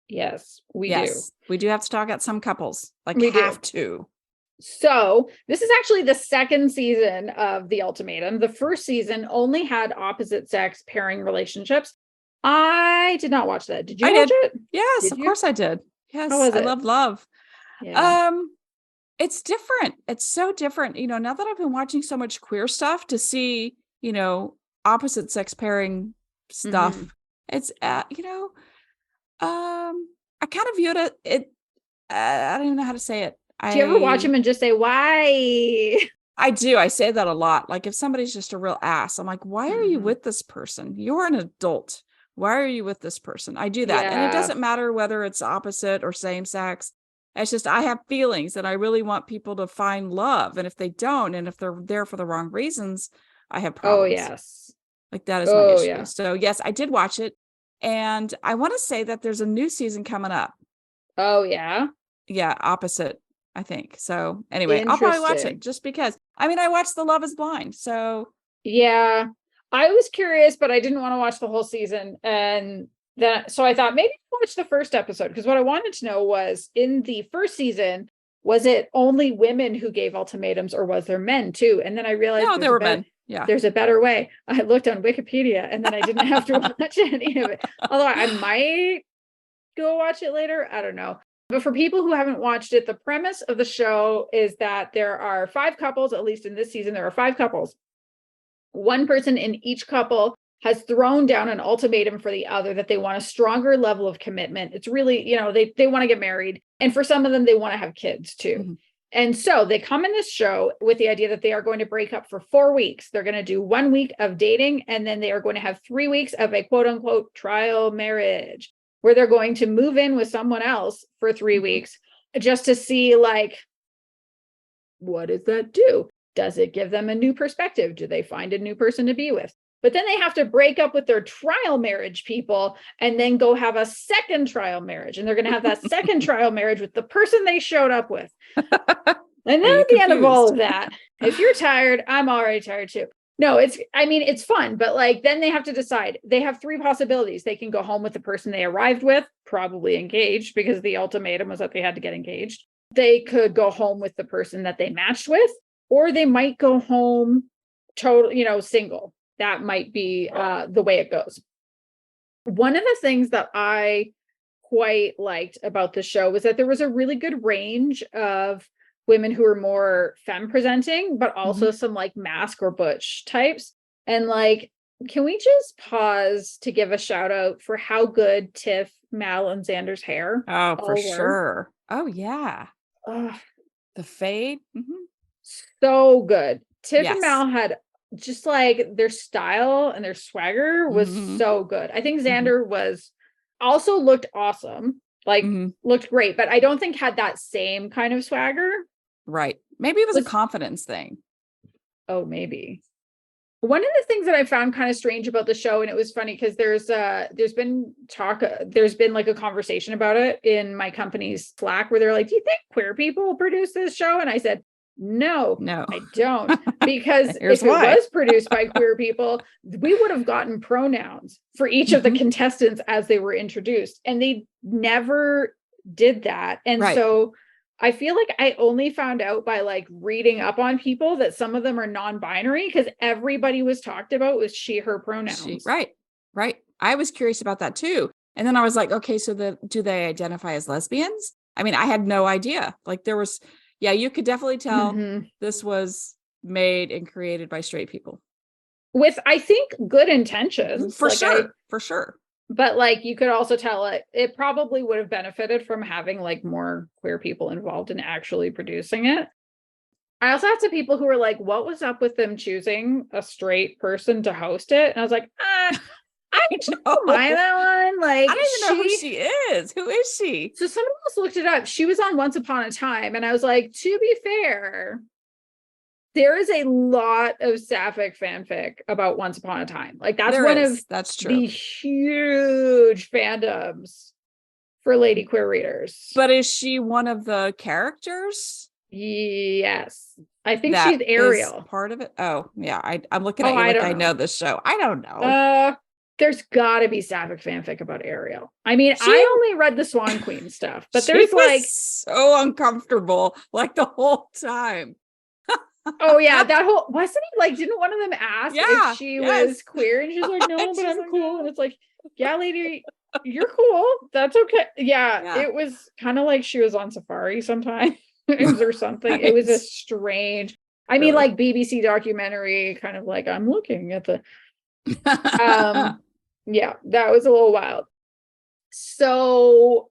Yes, we do. We do have to talk about some couples. Like, we have to. So this is actually the second season of The Ultimatum. The first season only had opposite sex pairing relationships. I did not watch that. Did you watch it? Yes, of course I did. Yes, I love love. Yeah. It's different. It's so different. Now that I've been watching so much queer stuff, to see, opposite sex pairing stuff, it's I kind of viewed it. I don't even know how to say it. Do you ever watch them and just say, why? I do. I say that a lot. Like, if somebody's just a real ass, I'm like, why are you with this person? You're an adult. Why are you with this person? I do that. And it doesn't matter whether it's opposite or same sex. It's just, I have feelings and I really want people to find love. And if they don't, and if they're there for the wrong reasons, I have problems. Oh, yes. Like, that is my issue. Yeah. So yes, I did watch it. And I want to say that there's a new season coming up. Oh, yeah. Yeah. Opposite, I think. So anyway, I'll probably watch it just because. I mean, I watched The Love is Blind. So yeah, I was curious, but I didn't want to watch the whole season. And then, so I thought maybe I'll watch the first episode, because what I wanted to know was, in the first season, was it only women who gave ultimatums, or was there men too? And then I realized there were men. Yeah. There's a better way. I looked on Wikipedia and then I didn't have to watch any of it. Although I might go watch it later. I don't know. But for people who haven't watched it, the premise of the show is that there are 5 couples, at least in this season, there are 5 couples. One person in each couple has thrown down an ultimatum for the other that they want a stronger level of commitment. It's really, they want to get married. And for some of them, they want to have kids too. And so they come in this show with the idea that they are going to break up for 4 weeks. They're going to do 1 week of dating, and then they are going to have 3 weeks of a quote unquote trial marriage, where they're going to move in with someone else for 3 weeks just to see, like, what does that do? Does it give them a new perspective? Do they find a new person to be with? But then they have to break up with their trial marriage people and then go have a second trial marriage. And they're going to have that second trial marriage with the person they showed up with. And then at the end of all of that, if you're tired, I'm already tired too. No, it's fun, but like, then they have to decide. They have 3 possibilities. They can go home with the person they arrived with, probably engaged, because the ultimatum was that they had to get engaged. They could go home with the person that they matched with, or they might go home total, single. That might be the way it goes. One of the things that I quite liked about the show was that there was a really good range of women who were more femme presenting, but also some like mask or butch types. And like, can we just pause to give a shout out for how good Tiff, Mal, and Xander's hair? Oh, for sure. Oh, yeah. The fade. So good. Tiff and Mal had just like their style and their swagger was so good. I think Xander was also looked awesome, like looked great, but I don't think had that same kind of swagger. Right. Maybe it was a confidence thing. Oh, maybe. One of the things that I found kind of strange about the show, and it was funny because there's been like a conversation about it in my company's Slack where they're like, do you think queer people produce this show? And I said, no, I don't. Because if it was produced by queer people, we would have gotten pronouns for each of the contestants as they were introduced. And they never did that. And so I feel like I only found out by like reading up on people that some of them are non-binary because everybody was talked about was she, her pronouns. Right. I was curious about that too. And then I was like, okay, so do they identify as lesbians? I mean, I had no idea. Like there was, you could definitely tell this was made and created by straight people. With, I think, good intentions. For sure. But like you could also tell it probably would have benefited from having like more queer people involved in actually producing it. I also had some people who were like, what was up with them choosing a straight person to host it? And I was like, I don't mind that one. Like, I don't even know who she is. Who is she? So someone else looked it up. She was on Once Upon a Time. And I was like, to be fair, there is a lot of sapphic fanfic about Once Upon a Time. Like that's that's true. The huge fandoms for lady queer readers. But is she one of the characters? Yes. I think she's Ariel. Part of it. Oh, yeah. I'm looking at you like I know this show. I don't know. There's got to be sapphic fanfic about Ariel. I mean, I only read the Swan Queen stuff, but there's like so uncomfortable like the whole time. Oh yeah, that whole wasn't it like didn't one of them ask if she was queer and she's like no but I'm cool and it's like yeah lady you're cool that's okay yeah. It was kind of like she was on safari sometime or something. It was a strange I mean like BBC documentary kind of like I'm looking at the yeah that was a little wild. So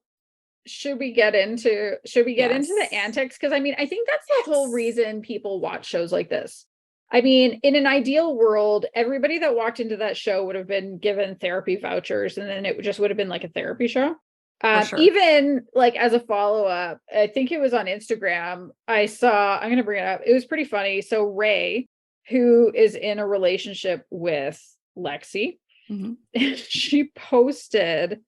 should we get into the antics? Because I mean, I think that's the whole reason people watch shows like this. I mean, in an ideal world, everybody that walked into that show would have been given therapy vouchers, and then it just would have been like a therapy show. Even like as a follow-up, I think it was on Instagram. I'm going to bring it up. It was pretty funny. So Ray, who is in a relationship with Lexi, she posted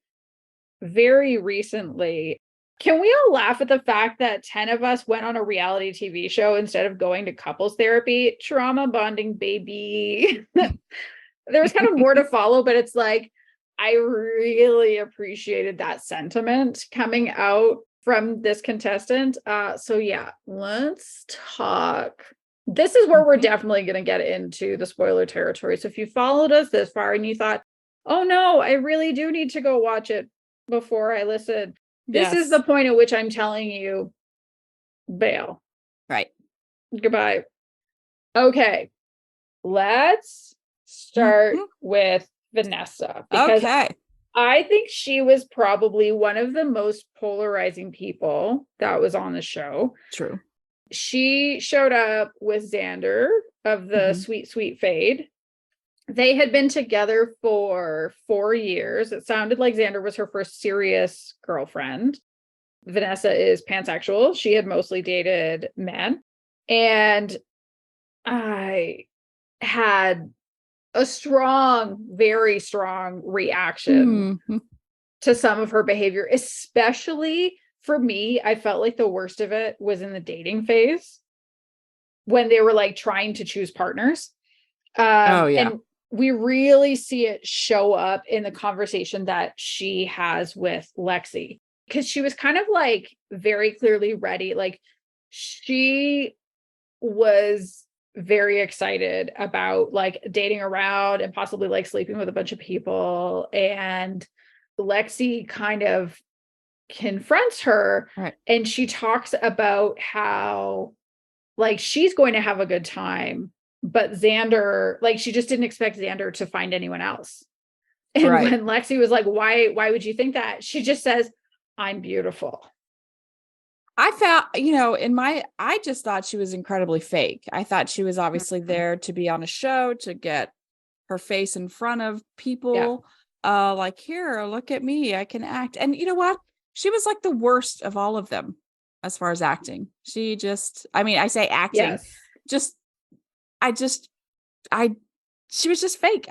very recently. Can we all laugh at the fact that 10 of us went on a reality TV show instead of going to couples therapy? Trauma bonding, baby. There was kind of more to follow, but it's like, I really appreciated that sentiment coming out from this contestant. So yeah, let's talk. This is where we're definitely going to get into the spoiler territory. So if you followed us this far and you thought, oh no, I really do need to go watch it before I listen. This is the point at which I'm telling you, bail. Right. Goodbye. Okay. Let's start with Vanessa. Because I think she was probably one of the most polarizing people that was on the show. True. She showed up with Xander of the Sweet Sweet Fade. They had been together for 4 years. It sounded like Xander was her first serious girlfriend. Vanessa is pansexual. She had mostly dated men. And I had a very strong reaction to some of her behavior, especially for me. I felt like the worst of it was in the dating phase when they were like trying to choose partners. And we really see it show up in the conversation that she has with Lexi, because she was kind of like very clearly ready. Like she was very excited about like dating around and possibly like sleeping with a bunch of people. And Lexi kind of confronts her, Right. and she talks about how like she's going to have a good time, but Xander, like she just didn't expect Xander to find anyone else. And Right. when Lexi was like, why would you think that? She just says, I'm beautiful. I found, I just thought she was incredibly fake. I thought she was obviously there to be on a show, to get her face in front of people. Like, here, look at me, I can act. And you know what? She was like the worst of all of them as far as acting. She just, I say acting, she was just fake.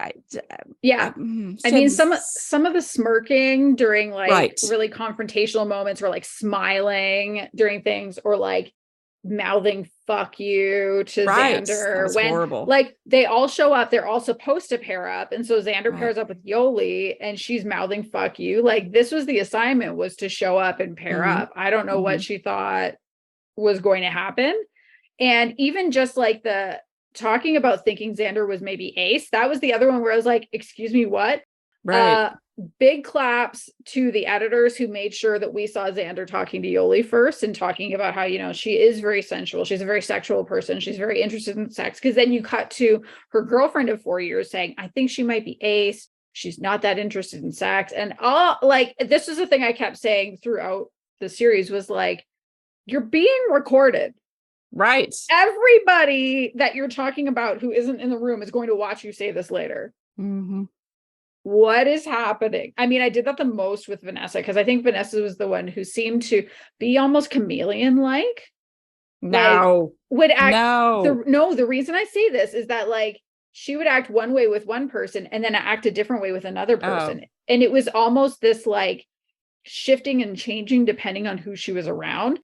Some of the smirking during like really confrontational moments, or like smiling during things, or like mouthing "fuck you" to Xander when horrible. Like they all show up, they're all supposed to pair up, and so Xander pairs up with Yoli, and she's mouthing "fuck you." Like this was the assignment, was to show up and pair up. I don't know what she thought was going to happen. And even just like the talking about thinking Xander was maybe ace, that was the other one where I was like, excuse me, what? Right. Big claps to the editors who made sure that we saw Xander talking to Yoli first and talking about how, she is very sensual. She's a very sexual person. She's very interested in sex. Because then you cut to her girlfriend of 4 years saying, I think she might be ace. She's not that interested in sex. And this was the thing I kept saying throughout the series was like, you're being recorded. Right. Everybody that you're talking about who isn't in the room is going to watch you say this later. What is happening? I mean, I did that the most with Vanessa, because I think Vanessa was the one who seemed to be almost chameleon-like. No. Would act. No. The reason I say this is that like she would act one way with one person and then act a different way with another person. And it was almost this like shifting and changing depending on who she was around.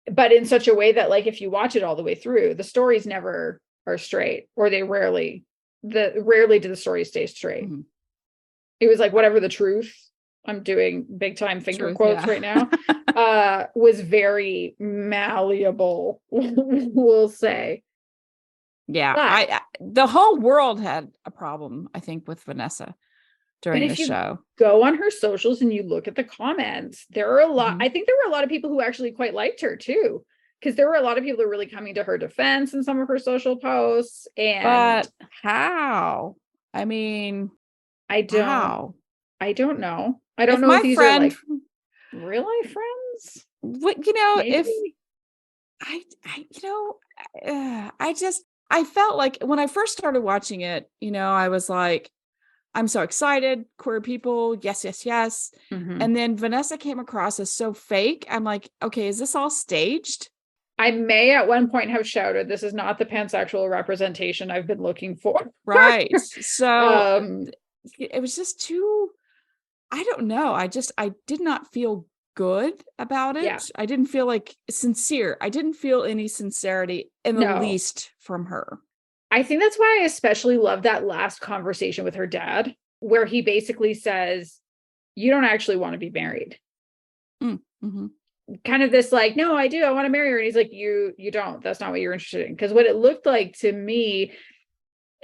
But in such a way that like, if you watch it all the way through, the stories never are straight, or they rarely do the stories stay straight. It was like, whatever the truth, I'm doing big time finger quotes right now, was very malleable, we'll say. Yeah. The whole world had a problem, I think, with Vanessa during the show. Go on her socials and you look at the comments, there are a lot. I think there were a lot of people who actually quite liked her too, because there were a lot of people who were really coming to her defense in some of her social posts. But how? I mean, I don't know. I don't know if these are like real life friends. What, if I felt like when I first started watching it, I was like, I'm so excited, queer people, yes, yes, yes. And then Vanessa came across as so fake. I'm like, okay, is this all staged? I may at one point have shouted, this is not the pansexual representation I've been looking for. Right. So it was just too, I don't know. I did not feel good about it. Yeah. I didn't feel like sincere. I didn't feel any sincerity in the least from her. I think that's why I especially love that last conversation with her dad, where he basically says, you don't actually want to be married. Kind of this like, no, I do. I want to marry her. And he's like, you don't. That's not what you're interested in. Because what it looked like to me,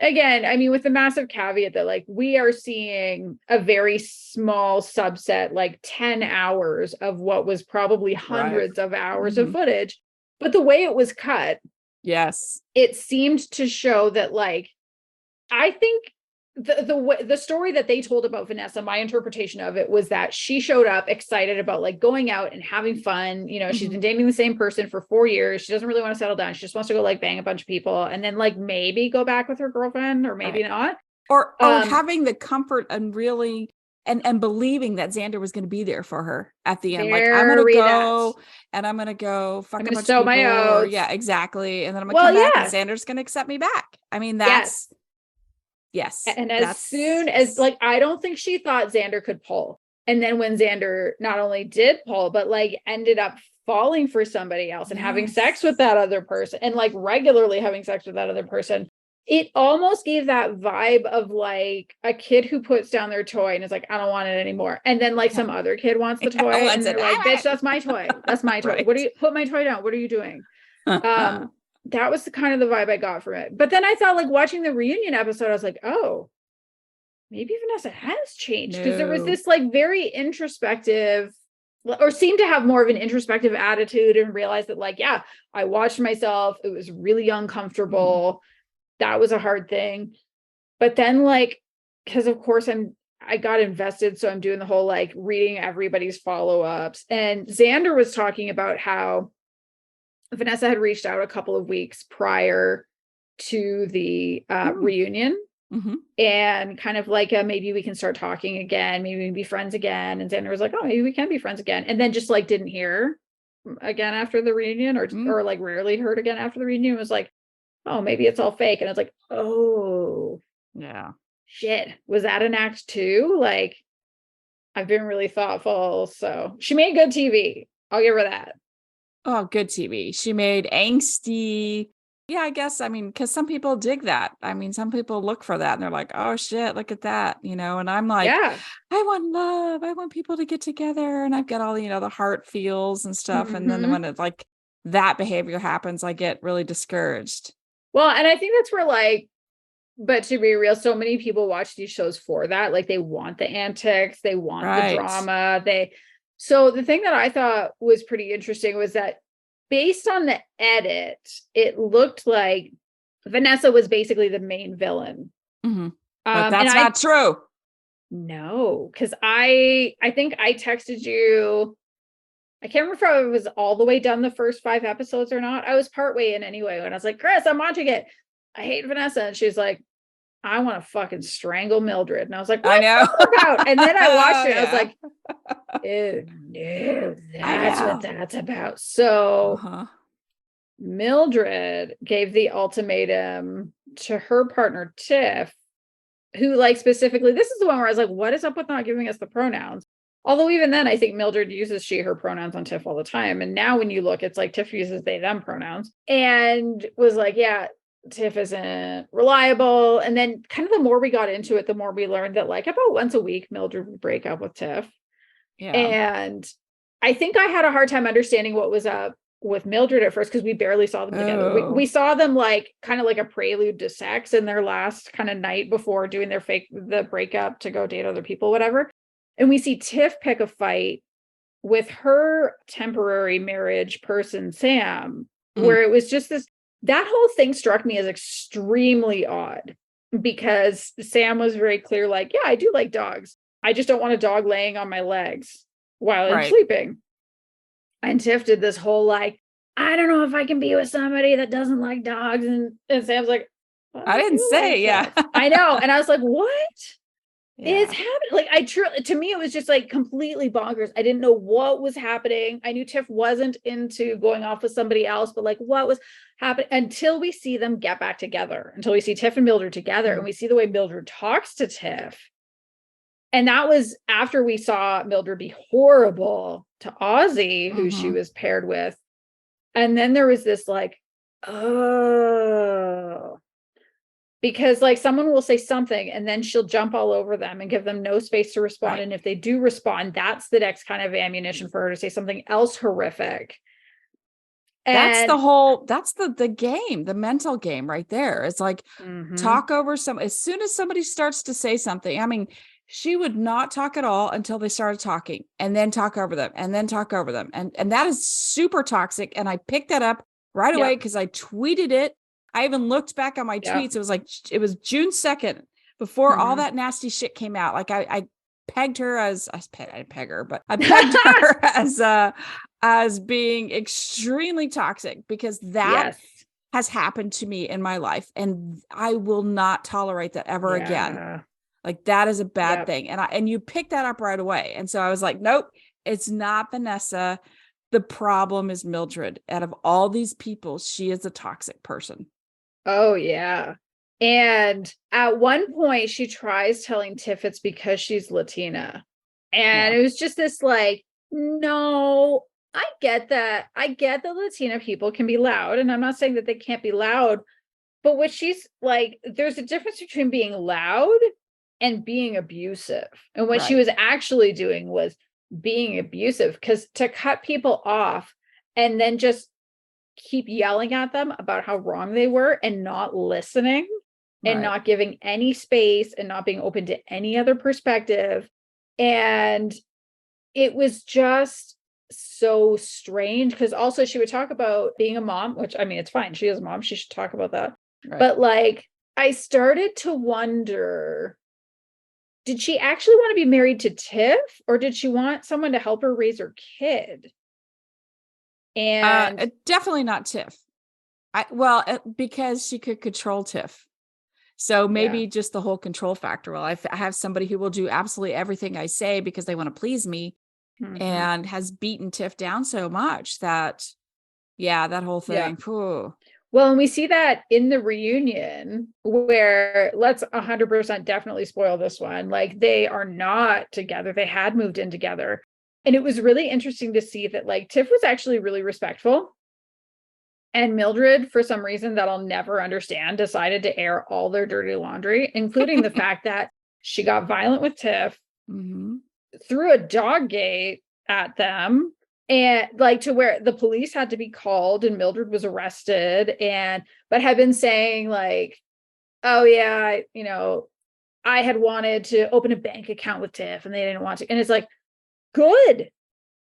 again, I mean, with the massive caveat that like we are seeing a very small subset, like 10 hours of what was probably hundreds of hours of footage. But the way it was cut, yes, it seemed to show that like, I think the story that they told about Vanessa, my interpretation of it was that she showed up excited about like going out and having fun. She's been dating the same person for 4 years. She doesn't really want to settle down. She just wants to go like bang a bunch of people and then like maybe go back with her girlfriend, or maybe not. Or having the comfort and really and believing that Xander was going to be there for her at the end. Like, I'm going to go and I'm going to go fuck a bunch of people. My oats. Yeah, exactly. And then I'm going to come back and Xander's going to accept me back. I mean, that's yes. And as soon as like, I don't think she thought Xander could pull. And then when Xander not only did pull, but like ended up falling for somebody else and having sex with that other person and like regularly having sex with that other person, it almost gave that vibe of like a kid who puts down their toy and is like, I don't want it anymore. And then like some other kid wants the toy and they're like, bitch, that's my toy. That's my toy. Right. What do you put my toy down? What are you doing? that was the kind of the vibe I got from it. But then I thought, like, watching the reunion episode, I was like, oh, maybe Vanessa has changed, because there was this like very introspective, or seemed to have more of an introspective attitude, and realized that, like, yeah, I watched myself. It was really uncomfortable. That was a hard thing. But then, like, because of course I got invested. So I'm doing the whole like reading everybody's follow-ups. And Xander was talking about how Vanessa had reached out a couple of weeks prior to the reunion. And kind of like, maybe we can start talking again. Maybe we can be friends again. And Xander was like, oh, maybe we can be friends again. And then just like didn't hear again after the reunion, or like rarely heard again after the reunion. It was like, oh, maybe it's all fake. And it's like, oh, yeah. Shit. Was that an act 2? Like, I've been really thoughtful. So she made good TV. I'll give her that. Oh, good TV. She made angsty. Yeah, I guess. I mean, because some people dig that. I mean, some people look for that and they're like, oh shit, look at that, you know? And I'm like, yeah, I want love. I want people to get together. And I've got all, the heart feels and stuff. And then when it like that behavior happens, I get really discouraged. Well, and I think that's where, like, but to be real, so many people watch these shows for that. Like, they want the antics, they want the drama. So the thing that I thought was pretty interesting was that, based on the edit, it looked like Vanessa was basically the main villain. But that's not true. No, because I think I texted you. I can't remember if I was all the way done the first 5 episodes or not. I was partway in anyway, when I was like, Kris, I'm watching it. I hate Vanessa. And she's like, I want to fucking strangle Mildred. And I was like, what? I know. About? And then I watched it. I was like, oh, no, that's what that's about. So Mildred gave the ultimatum to her partner, Tiff, who, like, specifically, this is the one where I was like, what is up with not giving us the pronouns? Although even then, I think Mildred uses she, her pronouns on Tiff all the time. And now when you look, it's like Tiff uses they, them pronouns, and was like, yeah, Tiff isn't reliable. And then kind of the more we got into it, the more we learned that, like, about once a week, Mildred would break up with Tiff. Yeah. And I think I had a hard time understanding what was up with Mildred at first, because we barely saw them together. We saw them like kind of like a prelude to sex in their last kind of night before doing the breakup to go date other people, whatever. And we see Tiff pick a fight with her temporary marriage person, Sam, where it was just that whole thing struck me as extremely odd, because Sam was very clear, like, yeah, I do like dogs. I just don't want a dog laying on my legs while I'm sleeping. And Tiff did this whole, like, I don't know if I can be with somebody that doesn't like dogs. And Sam's like, well, I didn't say, I know. And I was like, what? It's happening. Like, to me, it was just like completely bonkers. I didn't know what was happening. I knew Tiff wasn't into going off with somebody else, but like, what was happening, until we see them get back together, until we see Tiff and Mildred together, and we see the way Mildred talks to Tiff. And that was after we saw Mildred be horrible to Ozzy, who she was paired with. And then there was this like, oh, because like someone will say something and then she'll jump all over them and give them no space to respond. And if they do respond, that's the next kind of ammunition for her to say something else horrific. And that's the game, the mental game right there. It's like, talk over as soon as somebody starts to say something. I mean, she would not talk at all until they started talking, and then talk over them, and then talk over them. And that is super toxic. And I picked that up right away because I tweeted it. I even looked back on my tweets. It was June 2nd, before all that nasty shit came out. Like I pegged her I didn't peg her, but I pegged her as being extremely toxic, because that has happened to me in my life, and I will not tolerate that ever again. Like, that is a bad thing. And you picked that up right away. And so I was like, nope, it's not Vanessa. The problem is Mildred. Out of all these people, she is a toxic person. Oh, yeah. And at one point, she tries telling Tiff it's because she's Latina. And it was just this like, no, I get that. I get that Latina people can be loud. And I'm not saying that they can't be loud. But what she's like, there's a difference between being loud and being abusive. And what she was actually doing was being abusive, because to cut people off and then just keep yelling at them about how wrong they were and not listening and not giving any space and not being open to any other perspective. And it was just so strange, because also she would talk about being a mom, which, I mean, it's fine. She is a mom. She should talk about that. Right. But like, I started to wonder, did she actually want to be married to Tiff, or did she want someone to help her raise her kid? And definitely not Tiff. Because she could control Tiff. So maybe just the whole control factor. Well, I have somebody who will do absolutely everything I say because they want to please me, and has beaten Tiff down so much that, that whole thing. Yeah. Well, and we see that in the reunion, where, let's 100% definitely spoil this one. Like, they are not together. They had moved in together. And it was really interesting to see that, like, Tiff was actually really respectful. And Mildred, for some reason that I'll never understand, decided to air all their dirty laundry, including the fact that she got violent with Tiff, threw a dog gate at them, and like, to where the police had to be called and Mildred was arrested, but had been saying like, oh yeah, I had wanted to open a bank account with Tiff and they didn't want to. And it's like, good.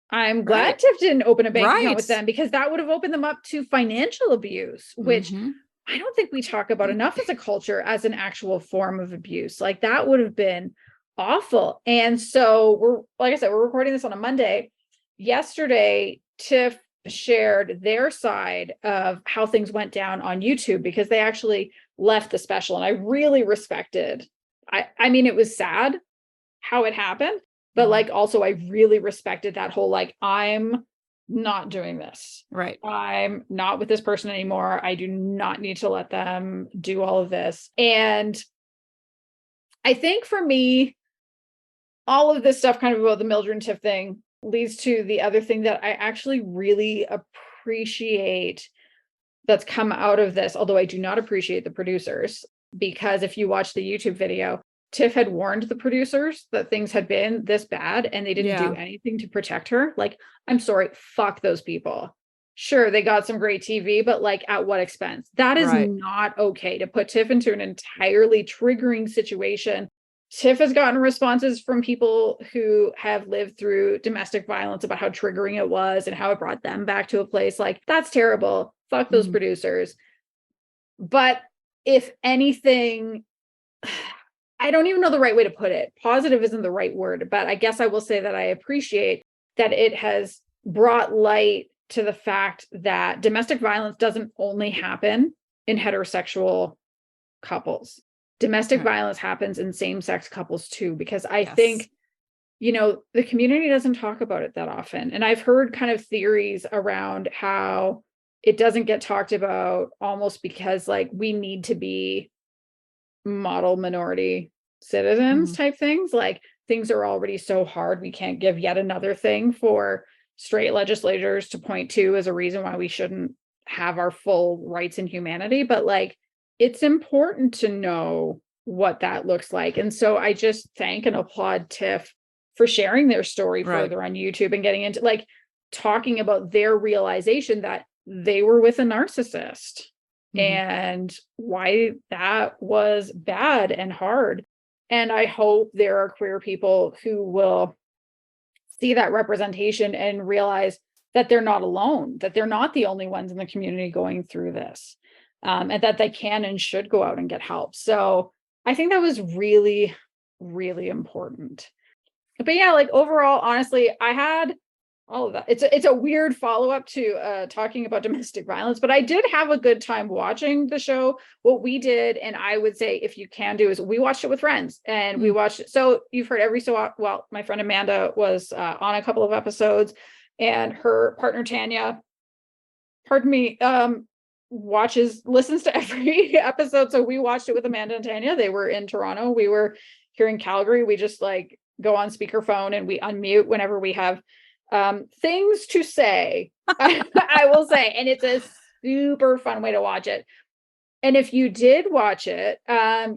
I'm glad Tiff didn't open a bank account with them, because that would have opened them up to financial abuse, which I don't think we talk about enough as a culture as an actual form of abuse. Like, that would have been awful. And so like I said, we're recording this on a Monday. Yesterday, Tiff shared their side of how things went down on YouTube, because they actually left the special. And I really respected, I mean, it was sad how it happened, but like, also I really respected that whole, like, I'm not doing this. Right. I'm not with this person anymore. I do not need to let them do all of this. And I think for me, all of this stuff kind of about the Mildred and Tiff thing leads to the other thing that I actually really appreciate that's come out of this, although I do not appreciate the producers, because if you watch the YouTube video, Tiff had warned the producers that things had been this bad and they didn't do anything to protect her. Like, I'm sorry, fuck those people. Sure, they got some great TV, but like, at what expense? That is not okay, to put Tiff into an entirely triggering situation. Tiff has gotten responses from people who have lived through domestic violence about how triggering it was and how it brought them back to a place. Like, that's terrible. Fuck those producers. But if anything, I don't even know the right way to put it. Positive isn't the right word, but I guess I will say that I appreciate that it has brought light to the fact that domestic violence doesn't only happen in heterosexual couples. Domestic violence happens in same-sex couples too, because I think, the community doesn't talk about it that often. And I've heard kind of theories around how it doesn't get talked about, almost because like, we need to be model minority citizens type things. Like, things are already so hard. We can't give yet another thing for straight legislators to point to as a reason why we shouldn't have our full rights and humanity. But like, it's important to know what that looks like. And so I just thank and applaud Tiff for sharing their story further on YouTube and getting into like talking about their realization that they were with a narcissist and why that was bad and hard. And I hope there are queer people who will see that representation and realize that they're not alone, that they're not the only ones in the community going through this, and that they can and should go out and get help. So I think that was really, really important. But yeah, like, overall, honestly, I had all of that. It's a weird follow-up to talking about domestic violence, but I did have a good time watching the show. What we did, and I would say if you can do, is we watched it with friends, and we watched it. So you've heard my friend Amanda was on a couple of episodes, and her partner Tanya, listens to every episode. So we watched it with Amanda and Tanya. They were in Toronto. We were here in Calgary. We just like go on speakerphone and we unmute whenever we have things to say. I will say, and it's a super fun way to watch it. And if you did watch it,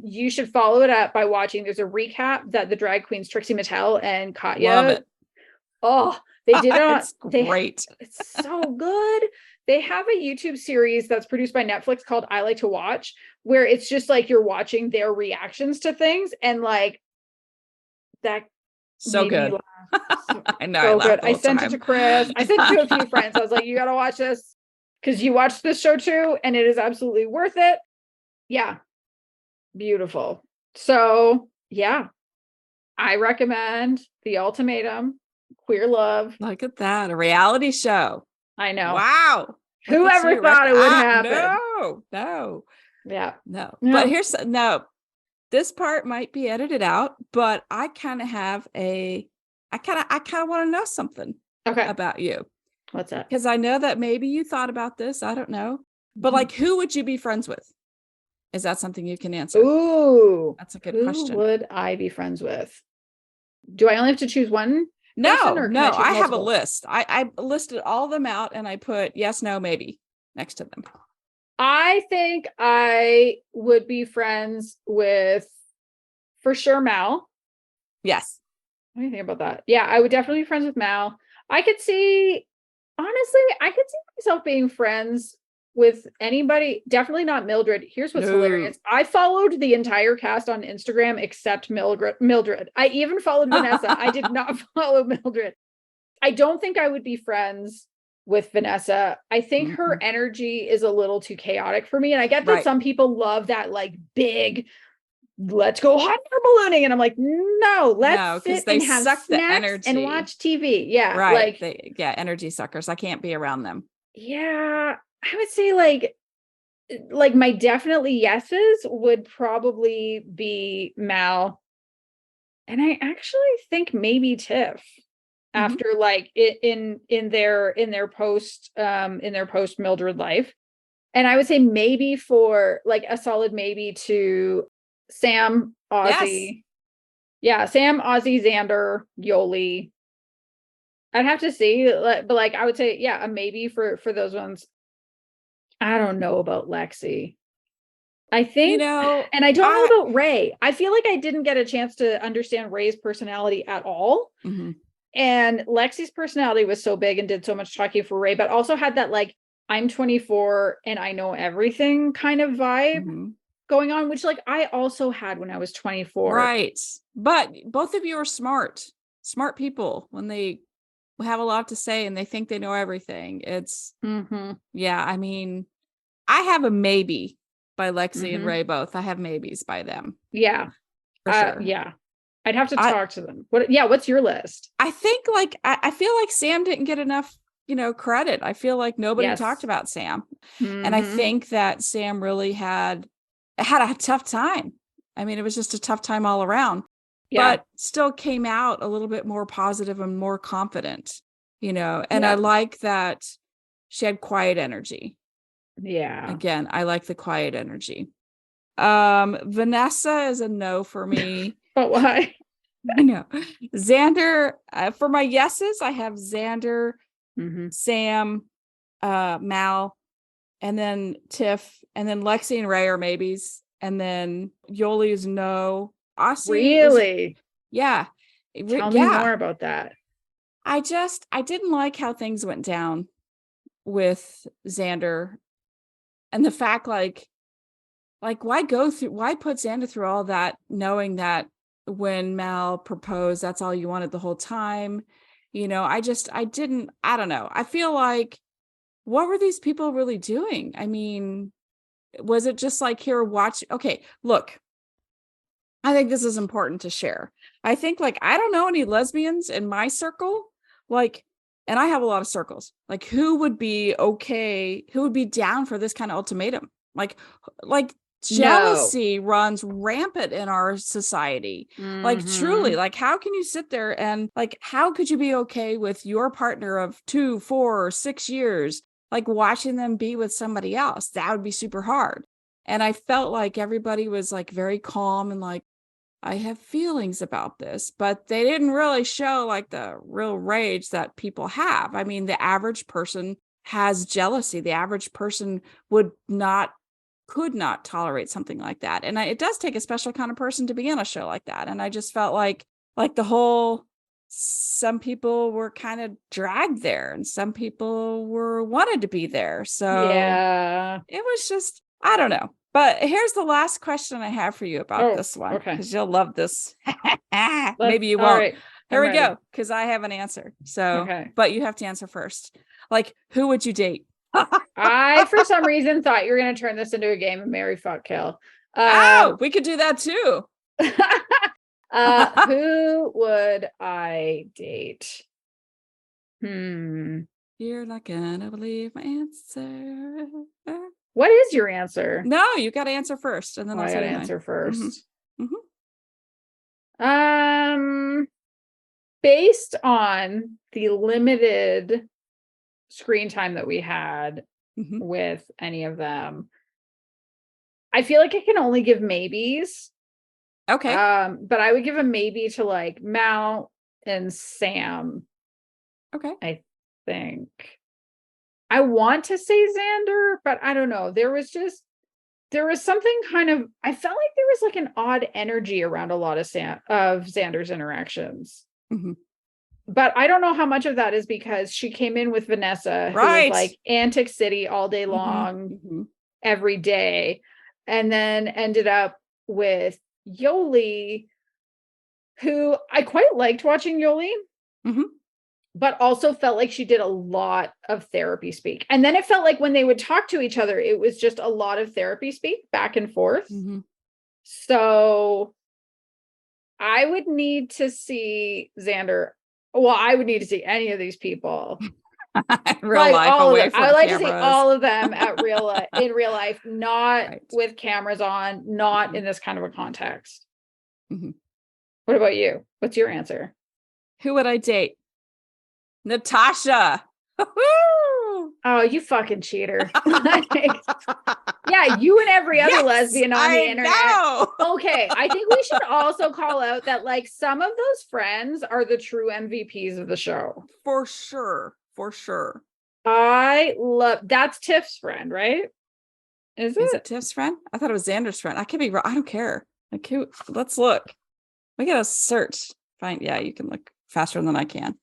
you should follow it up by watching. There's a recap that the drag queens Trixie Mattel and Katya. Love it. Oh, they did it. It's great. It's so good. They have a YouTube series that's produced by Netflix called I Like to Watch, where it's just like you're watching their reactions to things, and like that So good. I know. So good. I sent it to Kris. I sent it to a few friends. I was like, you got to watch this because you watched this show too, and it is absolutely worth it. Yeah. Beautiful. So yeah, I recommend The Ultimatum, Queer Love. Look at that. A reality show. I know. Wow. Whoever thought it would happen? No. Yeah. No. But this part might be edited out, but I kind of want to know something about you. What's that? Because I know that maybe you thought about this. I don't know. But like, who would you be friends with? Is that something you can answer? Ooh. That's a good question. Who would I be friends with? Do I only have to choose one? No, I have a list. I listed all of them out and I put yes, no, maybe next to them. I think I would be friends with, for sure, Mal. Yes. What do you think about that? Yeah, I would definitely be friends with Mal. I could see myself being friends with anybody, definitely not Mildred. Here's what's hilarious. I followed the entire cast on Instagram except Mildred. I even followed Vanessa. I did not follow Mildred. I don't think I would be friends with Vanessa. I think her energy is a little too chaotic for me. And I get that some people love that like big, let's go hot air ballooning. And I'm like, no, let's sit and have snacks the energy and watch TV. Yeah. Right. Energy suckers. I can't be around them. Yeah. I would say like my definitely yeses would probably be Mal. And I actually think maybe Tiff after like in their post Mildred life. And I would say maybe for like a solid maybe to Sam, Ozzy. Yes. Yeah, Sam, Ozzy, Xander, Yoli. I'd have to see, but like I would say, yeah, a maybe for those ones. I don't know about Lexi. I think, and I don't know about Ray. I feel like I didn't get a chance to understand Ray's personality at all. And Lexi's personality was so big and did so much talking for Ray, but also had that like, I'm 24 and I know everything kind of vibe going on, which like I also had when I was 24. Right. But both of you are smart people when they have a lot to say and they think they know everything. It's, yeah, I mean, I have a maybe by Lexi and Ray both. I have maybes by them. Yeah. For sure. Yeah. I'd have to talk to them. What's your list? I think like, I feel like Sam didn't get enough, credit. I feel like nobody talked about Sam. And I think that Sam really had a tough time. I mean, it was just a tough time all around, but still came out a little bit more positive and more confident, and I like that she had quiet energy. Yeah. Again, I like the quiet energy. Vanessa is a no for me. But why? I know. Xander, for my yeses, I have Xander, Sam, Mal, and then Tiff, and then Lexi and Ray are maybes, and then Yoli is no. Aussie really? Yeah. Tell me more about that. I didn't like how things went down with Xander, and the fact like why put Xander through all that, knowing that when Mal proposed, that's all you wanted the whole time. I don't know. I feel like, what were these people really doing? I mean, was it just like, here, watch? Okay, look, I think this is important to share. I think like, I don't know any lesbians in my circle, like, and I have a lot of circles, like who would be down for this kind of ultimatum? Like jealousy runs rampant in our society. Like truly, like how can you sit there and like, how could you be okay with your partner of 2, 4, or 6 years, like watching them be with somebody else? That would be super hard. And I felt like everybody was like very calm and like, I have feelings about this, but they didn't really show like the real rage that people have. I mean, the average person has jealousy. The average person could not tolerate something like that. And it does take a special kind of person to be on a show like that. And I just felt like the whole some people were kind of dragged there and some people wanted to be there. So Yeah. it was just, I don't know. But here's the last question I have for you about this one, okay. because you'll love this. Maybe you won't. All right, Here we ready. go, because I have an answer. So, Okay. but you have to answer first. Like, who would you date? I, for some reason, thought you were going to turn this into a game of marry, fuck, kill. Oh, we could do that too. Who would I date? You're not gonna believe my answer. What is your answer? No, you got to answer first, and then I I'll got to say answer mine. first. Mm-hmm. Based on the limited screen time that we had with any of them, I feel like I can only give maybes. Okay. But I would give a maybe to like Mal and Sam. Okay. I think. I want to say Xander, but I don't know. There was something kind of, I felt like there was like an odd energy around a lot of Xander's interactions. But I don't know how much of that is because she came in with Vanessa, who was like Antic City all day long, every day, and then ended up with Yoli, who I quite liked watching Yoli, but also felt like she did a lot of therapy speak. And then it felt like when they would talk to each other, it was just a lot of therapy speak back and forth. So I would need to see Xander. Well, I would need to see any of these people. Real life, all away of them. from I would like cameras. to see all of them in real life, not with cameras on, not in this kind of a context. What about you? What's your answer? Who would I date? Natasha. Oh, you fucking cheater. Yeah, you and every other lesbian on the internet. Know. Okay, I think we should also call out that like some of those friends are the true MVPs of the show. For sure. For sure. That's Tiff's friend, right? Is it Tiff's friend? I thought it was Xander's friend. I could be wrong. I don't care. Like, let's look. We gotta search. Fine. Yeah, you can look faster than I can.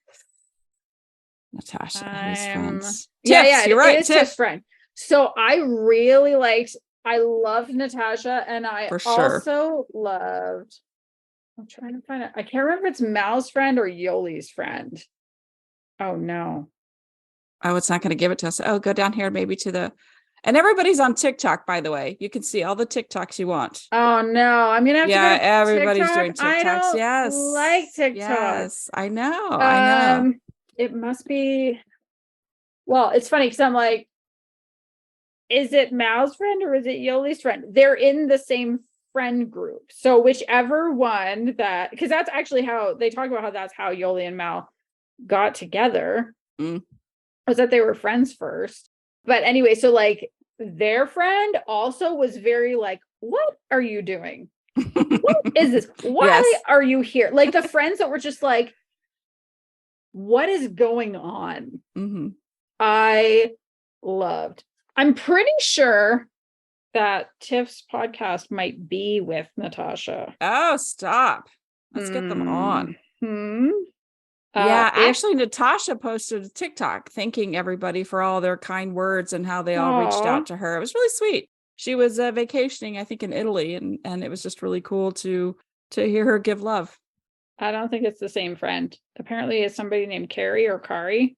Natasha, who's friends? Yeah, you're right. Tiff's friend. So I loved Natasha, and I also loved. I'm trying to find it. I can't remember if it's Mal's friend or Yoli's friend. Oh no. Oh, it's not going to give it to us. Oh, go down here, maybe to the. And everybody's on TikTok, by the way. You can see all the TikToks you want. Oh no, I'm gonna have to go to everybody's TikTok. doing TikToks. I don't yes, like TikTok. Yes, I know. It must be. Well, it's funny because I'm like, is it Mal's friend or is it Yoli's friend? They're in the same friend group. So whichever one because that's actually how they talk about how that's how Yoli and Mal got together. Was that they were friends first. But anyway, so like their friend also was very like, what are you doing? What is this? Why are you here? Like the friends that were just like, what is going on? I loved. I'm pretty sure that Tiff's podcast might be with Natasha. Oh, stop. Let's get them on. Yeah, actually, Natasha posted a TikTok thanking everybody for all their kind words and how they all reached out to her. It was really sweet. She was vacationing, I think, in Italy, and it was just really cool to hear her give love. I don't think it's the same friend. Apparently, it's somebody named Carrie or Kari.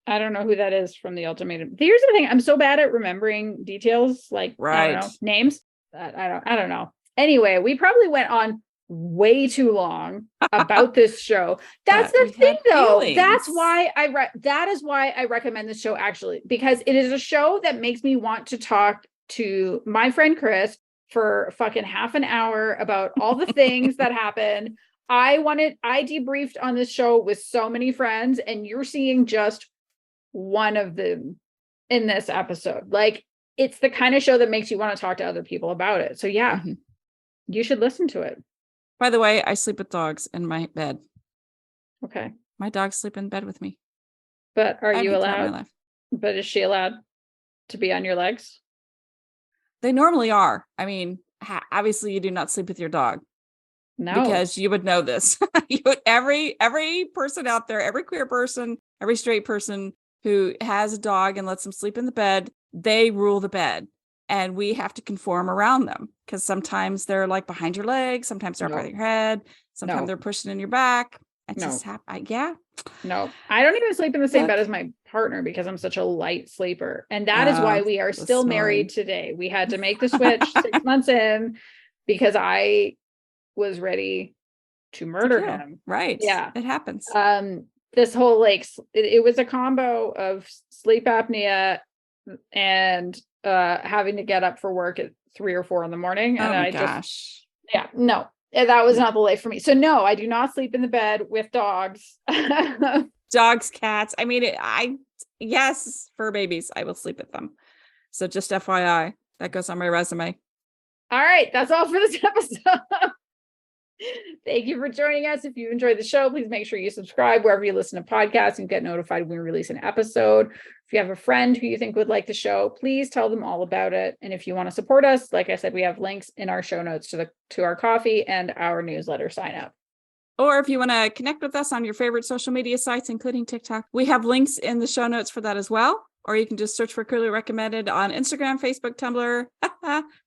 I don't know who that is from the Ultimatum. Here's the thing: I'm so bad at remembering details, like I don't know, names. I don't know. Anyway, we probably went on way too long about this show. That's the thing, though. That's why that is why I recommend this show, actually, because it is a show that makes me want to talk to my friend Kris for fucking half an hour about all the things that happened. I debriefed on this show with so many friends, and you're seeing just one of them in this episode. Like, it's the kind of show that makes you want to talk to other people about it. So yeah, you should listen to it. By the way, I sleep with dogs in my bed. Okay. My dogs sleep in bed with me. But are you allowed? But is she allowed to be on your legs? They normally are. I mean, obviously you do not sleep with your dog. No. Because you would know this. Every person out there, every queer person, every straight person who has a dog and lets them sleep in the bed, they rule the bed. And we have to conform around them because sometimes they're like behind your legs, sometimes they're up by your head, sometimes they're pushing in your back. It just happens. Yeah. No, I don't even sleep in the same bed as my partner because I'm such a light sleeper. And that is why we are still married today. We had to make the switch 6 months in because I was ready to murder him. Right. Yeah. It happens. This whole like, it was a combo of sleep apnea and having to get up for work at 3 or 4 in the morning. And that was not the life for me. So no, I do not sleep in the bed with dogs. Dogs, cats. I mean, yes, fur babies, I will sleep with them. So just FYI, that goes on my resume. All right. That's all for this episode. Thank you for joining us. If you enjoyed the show, please make sure you subscribe wherever you listen to podcasts and get notified when we release an episode. If you have a friend who you think would like the show, please tell them all about it. And if you want to support us, like I said, we have links in our show notes to our coffee and our newsletter sign up. Or if you want to connect with us on your favorite social media sites, including TikTok, we have links in the show notes for that as well. Or you can just search for Queerly Recommended on Instagram, Facebook, Tumblr,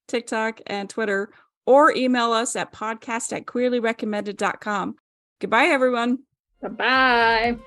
TikTok, and Twitter. Or email us at podcast@queerlyrecommended.com. Goodbye, everyone. Bye-bye.